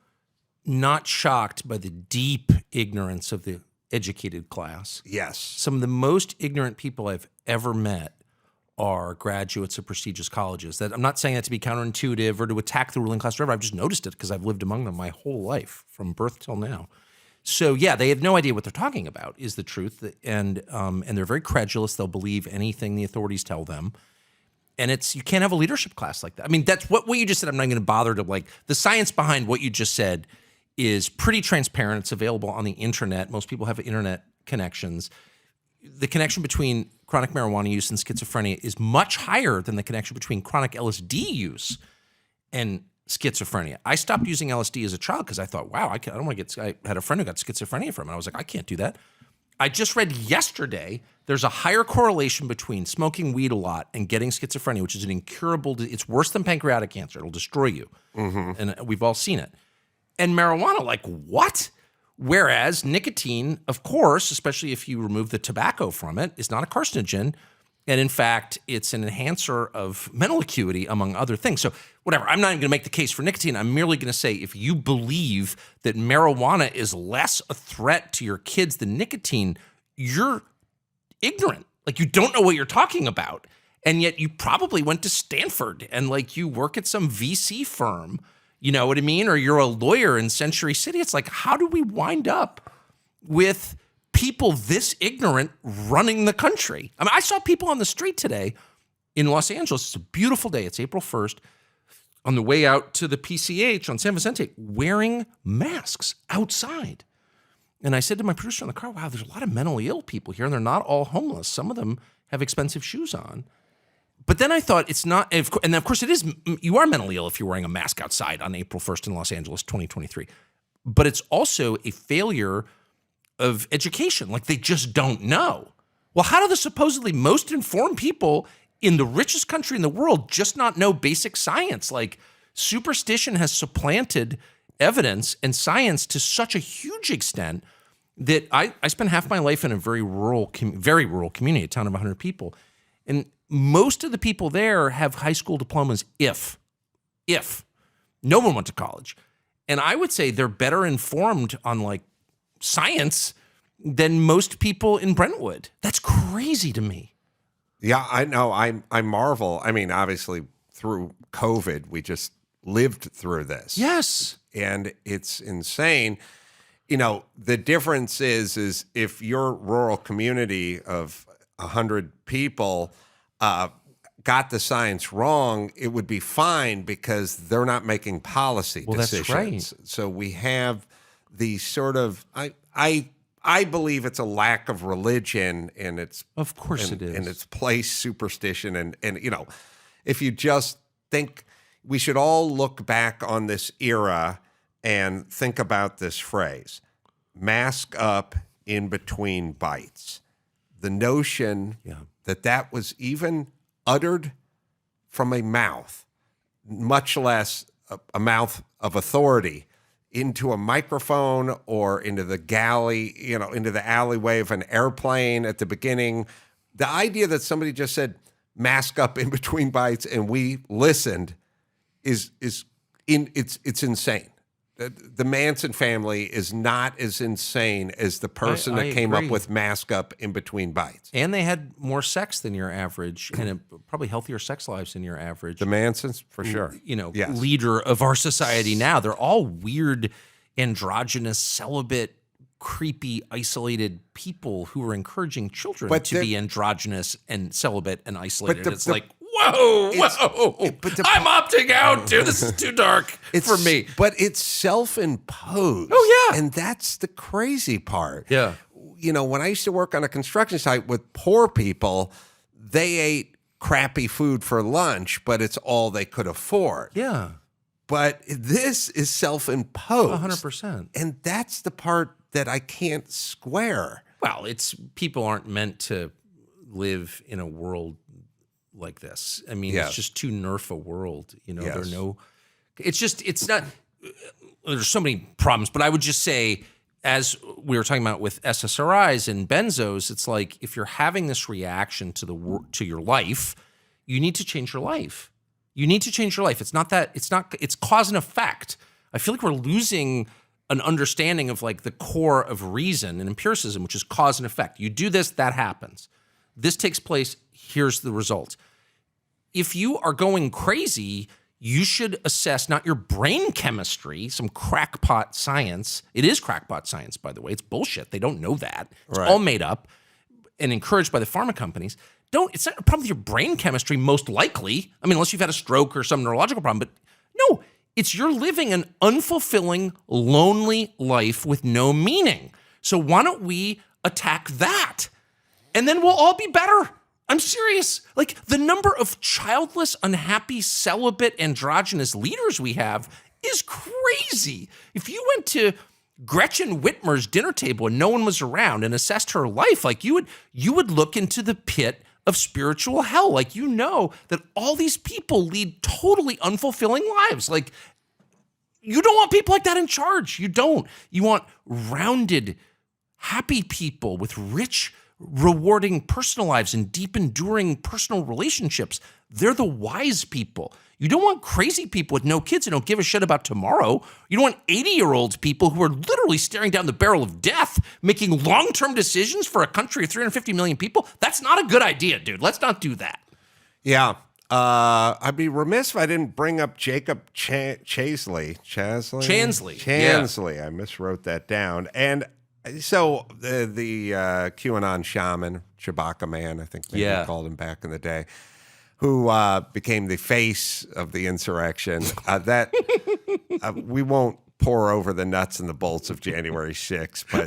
not shocked by the deep ignorance of the educated class. Yes. Some of the most ignorant people I've ever met are graduates of prestigious colleges. That I'm not saying that to be counterintuitive or to attack the ruling class or whatever. I've just noticed it because I've lived among them my whole life, from birth till now. So yeah, they have no idea what they're talking about, is the truth. And they're very credulous. They'll believe anything the authorities tell them. And you can't have a leadership class like that. I mean, that's what you just said. I'm not going to bother to the science behind what you just said is pretty transparent. It's available on the internet. Most people have internet connections. The connection between chronic marijuana use and schizophrenia is much higher than the connection between chronic LSD use and schizophrenia. I stopped using LSD as a child because I thought, wow, I don't want to get. I had a friend who got schizophrenia from it. I was like, I can't do that. I just read yesterday there's a higher correlation between smoking weed a lot and getting schizophrenia, which is an incurable. It's worse than pancreatic cancer. It'll destroy you, and we've all seen it. And marijuana, like what? Whereas nicotine, of course, especially if you remove the tobacco from it, is not a carcinogen. And in fact, it's an enhancer of mental acuity, among other things. So whatever, I'm not even going to make the case for nicotine. I'm merely going to say if you believe that marijuana is less a threat to your kids than nicotine, you're ignorant. Like you don't know what you're talking about. And yet you probably went to Stanford and you work at some VC firm. You know what I mean? Or you're a lawyer in Century City. It's like, how do we wind up with people this ignorant running the country? I mean, I saw people on the street today in Los Angeles. It's a beautiful day. It's April 1st. On the way out to the PCH on San Vicente, wearing masks outside. And I said to my producer in the car, wow, there's a lot of mentally ill people here, and they're not all homeless. Some of them have expensive shoes on. But then I thought it's not, and of course it is, you are mentally ill if you're wearing a mask outside on April 1st in Los Angeles, 2023. But it's also a failure of education. Like they just don't know. Well, how do the supposedly most informed people in the richest country in the world just not know basic science? Like superstition has supplanted evidence and science to such a huge extent that I spent half my life in a very rural community, a town of 100 people. And most of the people there have high school diplomas if no one went to college. And I would say they're better informed on like science than most people in Brentwood. That's crazy to me. Yeah, I know. I marvel. I mean, obviously through COVID, we just lived through this. Yes. And it's insane. You know, the difference is if your rural community of 100 people got the science wrong, it would be fine because they're not making policy decisions. That's right. So we have these sort of I believe it's a lack of religion, and it's of course it is, and it's place superstition, and you know, if you just think we should all look back on this era and think about this phrase, mask up in between bites. The notion that was even uttered from a mouth, much less a mouth of authority, into a microphone or into the galley, you know, into the alleyway of an airplane at the beginning. The idea that somebody just said, mask up in between bites, and we listened it's insane. The Manson family is not as insane as the person that came up with mask up in between bites. And they had more sex than your average, and probably healthier sex lives than your average. The Mansons, for sure. You know, leader of our society now. They're all weird, androgynous, celibate, creepy, isolated people who are encouraging children to be androgynous and celibate and isolated. It's like, whoa, I'm opting out, dude. This is too dark for me. But it's self-imposed. Oh, yeah. And that's the crazy part. Yeah. You know, when I used to work on a construction site with poor people, they ate crappy food for lunch, but it's all they could afford. Yeah. But this is self-imposed. 100%. And that's the part that I can't square. Well, people aren't meant to live in a world like this. I mean, it's just too nerf a world. You know, it's not, there's so many problems, but I would just say, as we were talking about with SSRIs and benzos, it's like, if you're having this reaction to your life, you need to change your life. You need to change your life. It's cause and effect. I feel like we're losing an understanding of like the core of reason and empiricism, which is cause and effect. You do this, that happens. This takes place, here's the result. If you are going crazy, you should assess not your brain chemistry, some crackpot science. It is crackpot science, by the way. It's bullshit. They don't know that. It's all made up and encouraged by the pharma companies. It's not a problem with your brain chemistry, most likely. I mean, unless you've had a stroke or some neurological problem. But no, it's you're living an unfulfilling, lonely life with no meaning. So why don't we attack that? And then we'll all be better. I'm serious. Like, the number of childless, unhappy, celibate, androgynous leaders we have is crazy. If you went to Gretchen Whitmer's dinner table and no one was around and assessed her life, like, you would look into the pit of spiritual hell. Like, you know that all these people lead totally unfulfilling lives. Like, you don't want people like that in charge. You don't. You want rounded, happy people with rich, rewarding personal lives and deep, enduring personal relationships. They're the wise people. You don't want crazy people with no kids who don't give a shit about tomorrow. You don't want 80-year-old people who are literally staring down the barrel of death, making long-term decisions for a country of 350 million people. That's not a good idea, dude. Let's not do that. Yeah. I'd be remiss if I didn't bring up Jacob Chansley. Chansley. Yeah. I miswrote that down. And so the QAnon shaman, Chewbacca man, I think maybe we called him back in the day, who became the face of the insurrection. We won't pour over the nuts and the bolts of January 6th, but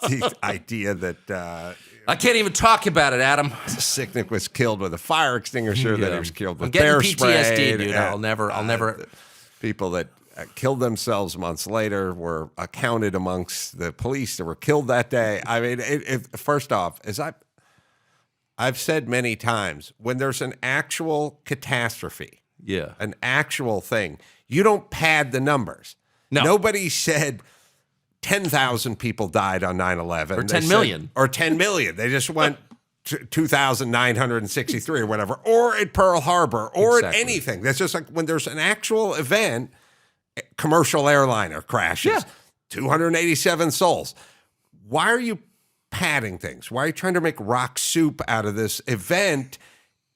the idea that I can't even talk about it, Adam. Sicknick was killed with a fire extinguisher. Then he was killed with I'm getting bear PTSD, spray. dude. I'll never. People that killed themselves months later were counted amongst the police that were killed that day. I mean, first off, as I've said many times, when there's an actual catastrophe, an actual thing, you don't pad the numbers. No. Nobody said 10,000 people died on 9/11. Or 10 million. Or 10 million. They just went 2,963 or whatever. Or at Pearl Harbor. Or at anything. That's just like when there's an actual event, commercial airliner crashes, 287 souls. Why are you padding things? Why are you trying to make rock soup out of this event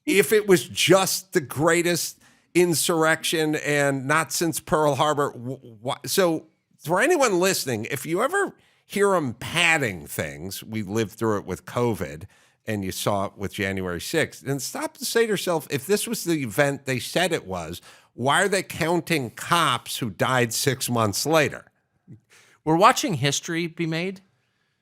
if it was just the greatest insurrection and not since Pearl Harbor? So for anyone listening, if you ever hear them padding things, we lived through it with COVID and you saw it with January 6th, then stop to say to yourself, if this was the event they said it was, why are they counting cops who died 6 months later? We're watching history be made.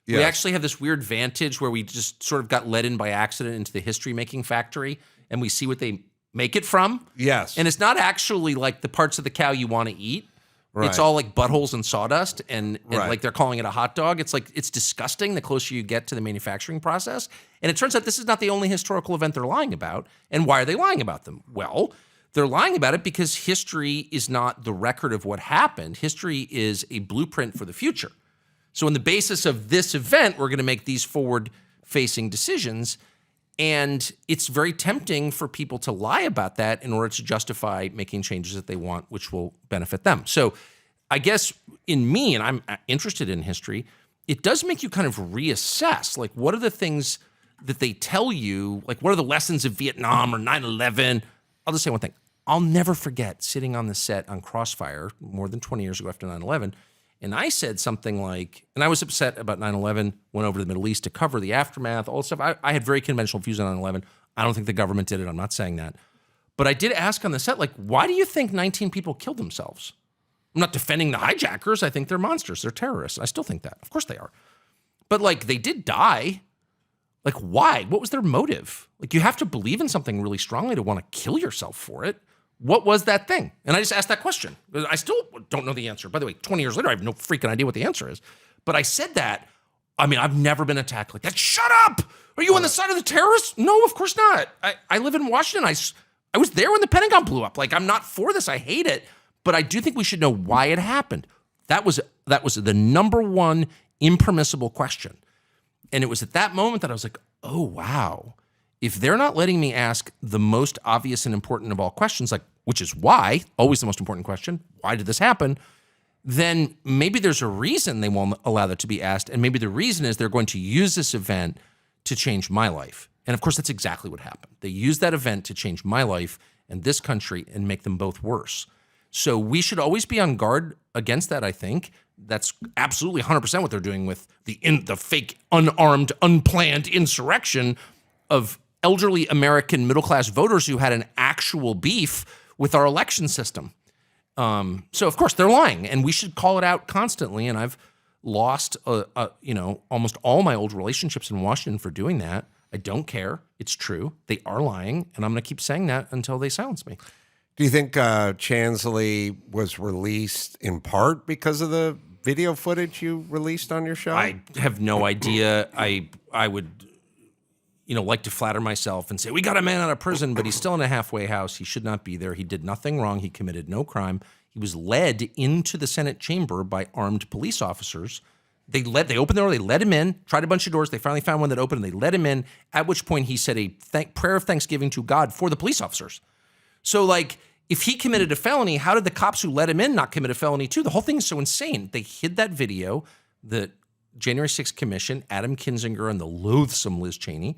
Yes. We actually have this weird vantage where we just sort of got led in by accident into the history-making factory, and we see what they make it from. Yes. And it's not actually like the parts of the cow you want to eat. Right. It's all like buttholes and sawdust, and like they're calling it a hot dog. It's like, it's disgusting the closer you get to the manufacturing process. And it turns out this is not the only historical event they're lying about. And why are they lying about them? Well, they're lying about it because history is not the record of what happened. History is a blueprint for the future. So on the basis of this event, we're going to make these forward-facing decisions. And it's very tempting for people to lie about that in order to justify making changes that they want, which will benefit them. So I guess in me, and I'm interested in history, it does make you kind of reassess, like, what are the things that they tell you? Like, what are the lessons of Vietnam or 9/11? I'll just say one thing. I'll never forget sitting on the set on Crossfire more than 20 years ago after 9/11. And I said something like, and I was upset about 9/11, went over to the Middle East to cover the aftermath, all that stuff. I had very conventional views on 9/11. I don't think the government did it. I'm not saying that. But I did ask on the set, like, why do you think 19 people killed themselves? I'm not defending the hijackers. I think they're monsters. They're terrorists. I still think that. Of course they are. But, like, they did die. Like, why? What was their motive? Like, you have to believe in something really strongly to want to kill yourself for it. What was that thing? And I just asked that question. I still don't know the answer. By the way, 20 years later, I have no freaking idea what the answer is. But I said that. I mean, I've never been attacked like that. Shut up! Are you on the side of the terrorists? No, of course not. I live in Washington. I was there when the Pentagon blew up. Like, I'm not for this. I hate it. But I do think we should know why it happened. That was the number one impermissible question. And it was at that moment that I was like, oh, wow. If they're not letting me ask the most obvious and important of all questions, like, which is why, always the most important question, why did this happen? Then maybe there's a reason they won't allow that to be asked. And maybe the reason is they're going to use this event to change my life. And of course, that's exactly what happened. They used that event to change my life and this country and make them both worse. So we should always be on guard against that, I think. That's absolutely 100% what they're doing with the fake, unarmed, unplanned insurrection of elderly American middle-class voters who had an actual beef with our election system. So, of course, they're lying, and we should call it out constantly. And I've lost, almost all my old relationships in Washington for doing that. I don't care. It's true. They are lying, and I'm going to keep saying that until they silence me. Do you think Chansley was released in part because of the video footage you released on your show? I have no idea. I would, like to flatter myself and say, we got a man out of prison, but he's still in a halfway house. He should not be there. He did nothing wrong. He committed no crime. He was led into the Senate chamber by armed police officers. They opened the door, they let him in, tried a bunch of doors. They finally found one that opened, and they let him in, at which point he said a prayer of thanksgiving to God for the police officers. So, like, if he committed a felony, how did the cops who let him in not commit a felony too? The whole thing is so insane. They hid that video, the January 6th Commission, Adam Kinzinger and the loathsome Liz Cheney,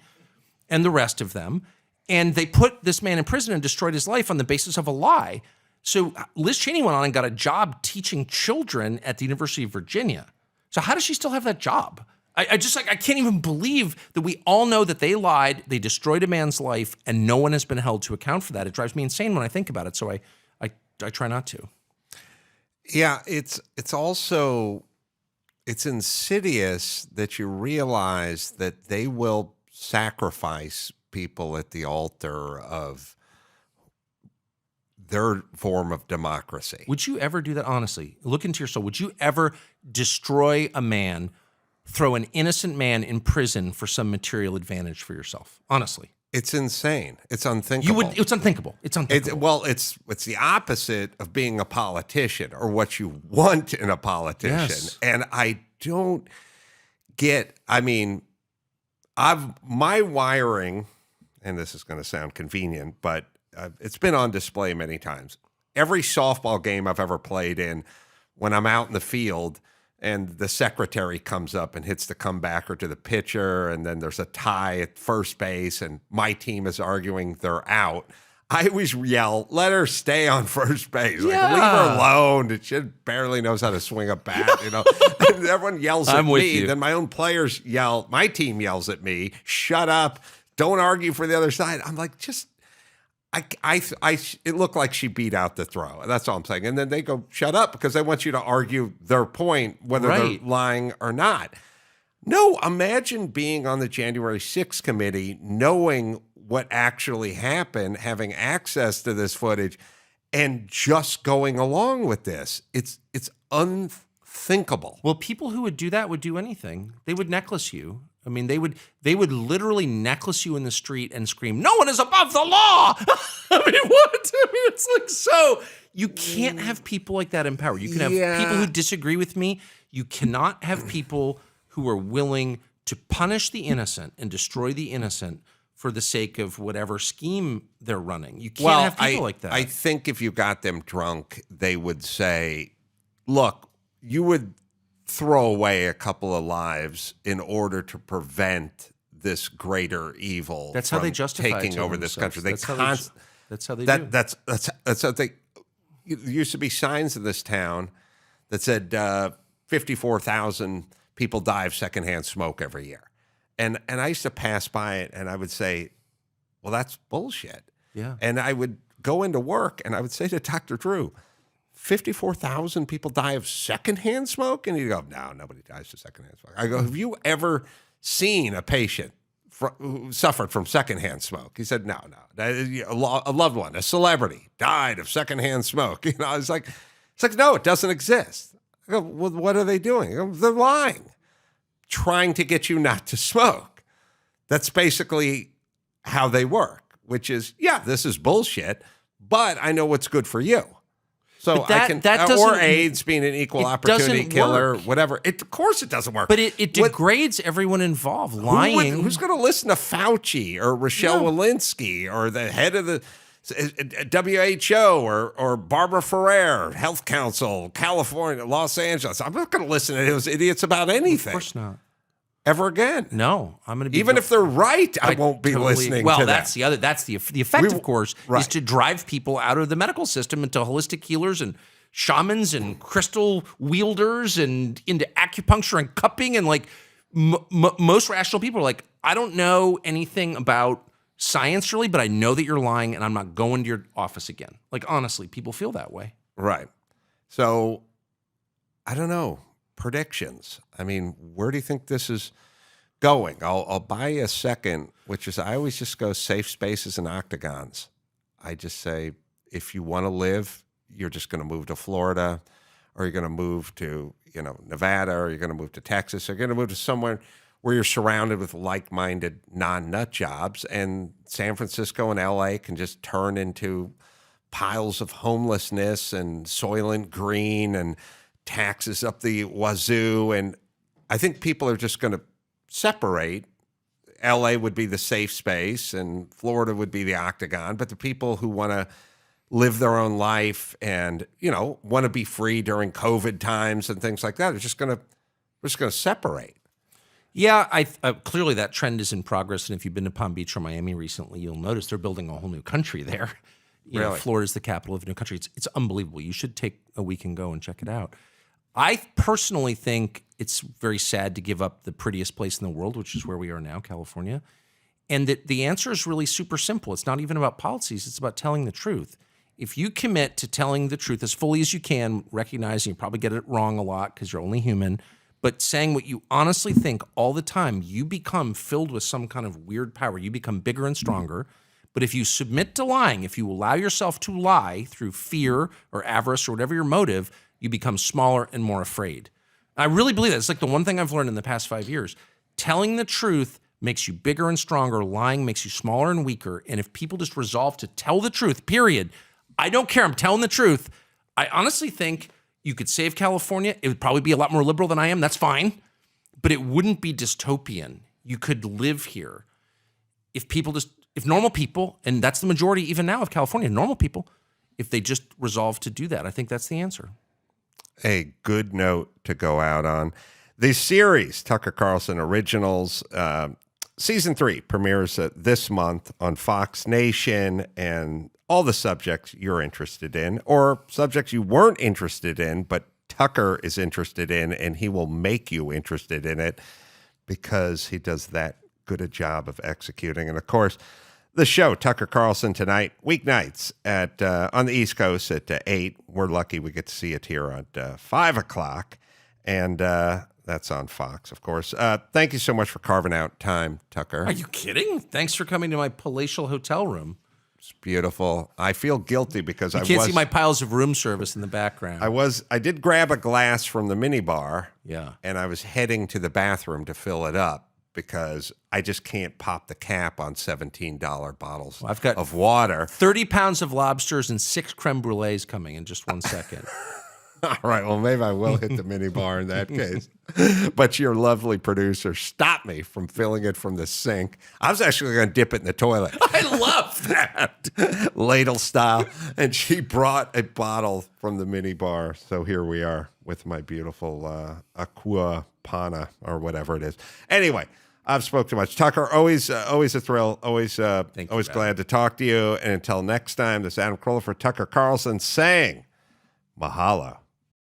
and the rest of them, and they put this man in prison and destroyed his life on the basis of a lie. So Liz Cheney went on and got a job teaching children at the University of Virginia. So how does she still have that job? I can't even believe that we all know that they lied, they destroyed a man's life, and no one has been held to account for that. It drives me insane when I think about it, so I try not to. Yeah, it's also it's insidious that you realize that they will sacrifice people at the altar of their form of democracy. Would you ever do that? Honestly, look into your soul. Would you ever destroy a man, throw an innocent man in prison for some material advantage for yourself? Honestly. It's insane. It's unthinkable. It's unthinkable. It's unthinkable. It's the opposite of being a politician, or what you want in a politician. Yes. And I don't get, I mean, my wiring, and this is going to sound convenient, but it's been on display many times. Every softball game I've ever played in, when I'm out in the field and the secretary comes up and hits the comebacker to the pitcher, and then there's a tie at first base and my team is arguing they're out, I always yell, let her stay on first base. Like, leave her alone. She barely knows how to swing a bat, you know. And everyone yells at me. Then my own players yell, my team yells at me, shut up, don't argue for the other side. I'm like, just... it looked like she beat out the throw. That's all I'm saying. And then they go, shut up, because they want you to argue their point, whether they're lying or not. No, imagine being on the January 6th committee, knowing what actually happened, having access to this footage, and just going along with this. It's unthinkable. Well, people who would do that would do anything. They would necklace you. I mean, they would literally necklace you in the street and scream, "No one is above the law!" I mean, what? I mean, it's like, so you can't have people like that in power. You can have people who disagree with me. You cannot have people who are willing to punish the innocent and destroy the innocent for the sake of whatever scheme they're running. You can't have people like that. I think if you got them drunk, they would say, look, you would throw away a couple of lives in order to prevent this greater evil. That's how they justify taking over this country. That's how they do. That's how they. There used to be signs in this town that said 54,000 people die of secondhand smoke every year, and I used to pass by it and I would say, well, that's bullshit. Yeah. And I would go into work and I would say to Dr. Drew, 54,000 people die of secondhand smoke? And he'd go, no, nobody dies of secondhand smoke. I go, have you ever seen a patient who suffered from secondhand smoke? He said, no. A loved one, a celebrity, died of secondhand smoke. You know, it's like, no, it doesn't exist. I go, well, what are they doing? I go, they're lying, trying to get you not to smoke. That's basically how they work, which is, yeah, this is bullshit, but I know what's good for you. So or AIDS being an equal opportunity killer, whatever. Of course it doesn't work. But it degrades everyone involved. Lying. Who's going to listen to Fauci or Rochelle Walensky or the head of the WHO or Barbara Ferrer, Health Council, California, Los Angeles? I'm not going to listen to those idiots about anything. Of course not. Ever again. No, I'm going to be... Even if they're right, I won't be listening to them. That's the other. That's the effect, of course, is to drive people out of the medical system into holistic healers and shamans and crystal wielders and into acupuncture and cupping. And like most rational people are like, I don't know anything about science really, but I know that you're lying and I'm not going to your office again. Like, honestly, people feel that way. Right. So, I don't know. Predictions. I mean, where do you think this is going? I'll buy you a second, which is I always just go safe spaces and octagons. I just say, if you want to live, you're just going to move to Florida, or you're going to move to, Nevada, or you're going to move to Texas, or you're going to move to somewhere where you're surrounded with like-minded non-nut jobs, and San Francisco and LA can just turn into piles of homelessness and Soylent Green and taxes up the wazoo. And I think people are just going to separate. LA would be the safe space and Florida would be the octagon. But the people who want to live their own life and, want to be free during COVID times and things like that are just going to separate. Yeah, clearly that trend is in progress. And if you've been to Palm Beach or Miami recently, you'll notice they're building a whole new country there. Florida's the capital of a new country. It's unbelievable. You should take a week and go and check it out. I personally think it's very sad to give up the prettiest place in the world, which is where we are now, California. And that the answer is really super simple. It's not even about policies. It's about telling the truth. If you commit to telling the truth as fully as you can, recognizing you probably get it wrong a lot because you're only human, but saying what you honestly think all the time, you become filled with some kind of weird power. You become bigger and stronger. But if you submit to lying, if you allow yourself to lie through fear or avarice or whatever your motive, you become smaller and more afraid. I really believe that. It's like the one thing I've learned in the past 5 years. Telling the truth makes you bigger and stronger. Lying makes you smaller and weaker. And if people just resolve to tell the truth, period, I don't care. I'm telling the truth. I honestly think you could save California. It would probably be a lot more liberal than I am. That's fine. But it wouldn't be dystopian. You could live here. If normal people, and that's the majority even now of California, normal people, if they just resolve to do that, I think that's the answer. A good note to go out on. The series, Tucker Carlson Originals, Season 3 premieres this month on Fox Nation, and all the subjects you're interested in, or subjects you weren't interested in, but Tucker is interested in, and he will make you interested in it because he does that good a job of executing. And of course, the show, Tucker Carlson Tonight, weeknights at on the East Coast at 8. We're lucky we get to see it here at 5 o'clock, and that's on Fox, of course. Thank you so much for carving out time, Tucker. Are you kidding? Thanks for coming to my palatial hotel room. It's beautiful. I feel guilty because You can't see my piles of room service in the background. I did grab a glass from the minibar. Yeah. And I was heading to the bathroom to fill it up because I just can't pop the cap on $17 bottles I've got of water. 30 pounds of lobsters and 6 creme brulees coming in just 1 second. All right, well, maybe I will hit the minibar in that case. But your lovely producer stopped me from filling it from the sink. I was actually going to dip it in the toilet. I love that. Ladle style. And she brought a bottle from the minibar. So here we are with my beautiful Aqua Pana or whatever it is. Anyway, I've spoke too much. Tucker, always a thrill. Always glad to talk to you. And until next time, this is Adam Carolla for Tucker Carlson saying mahalo.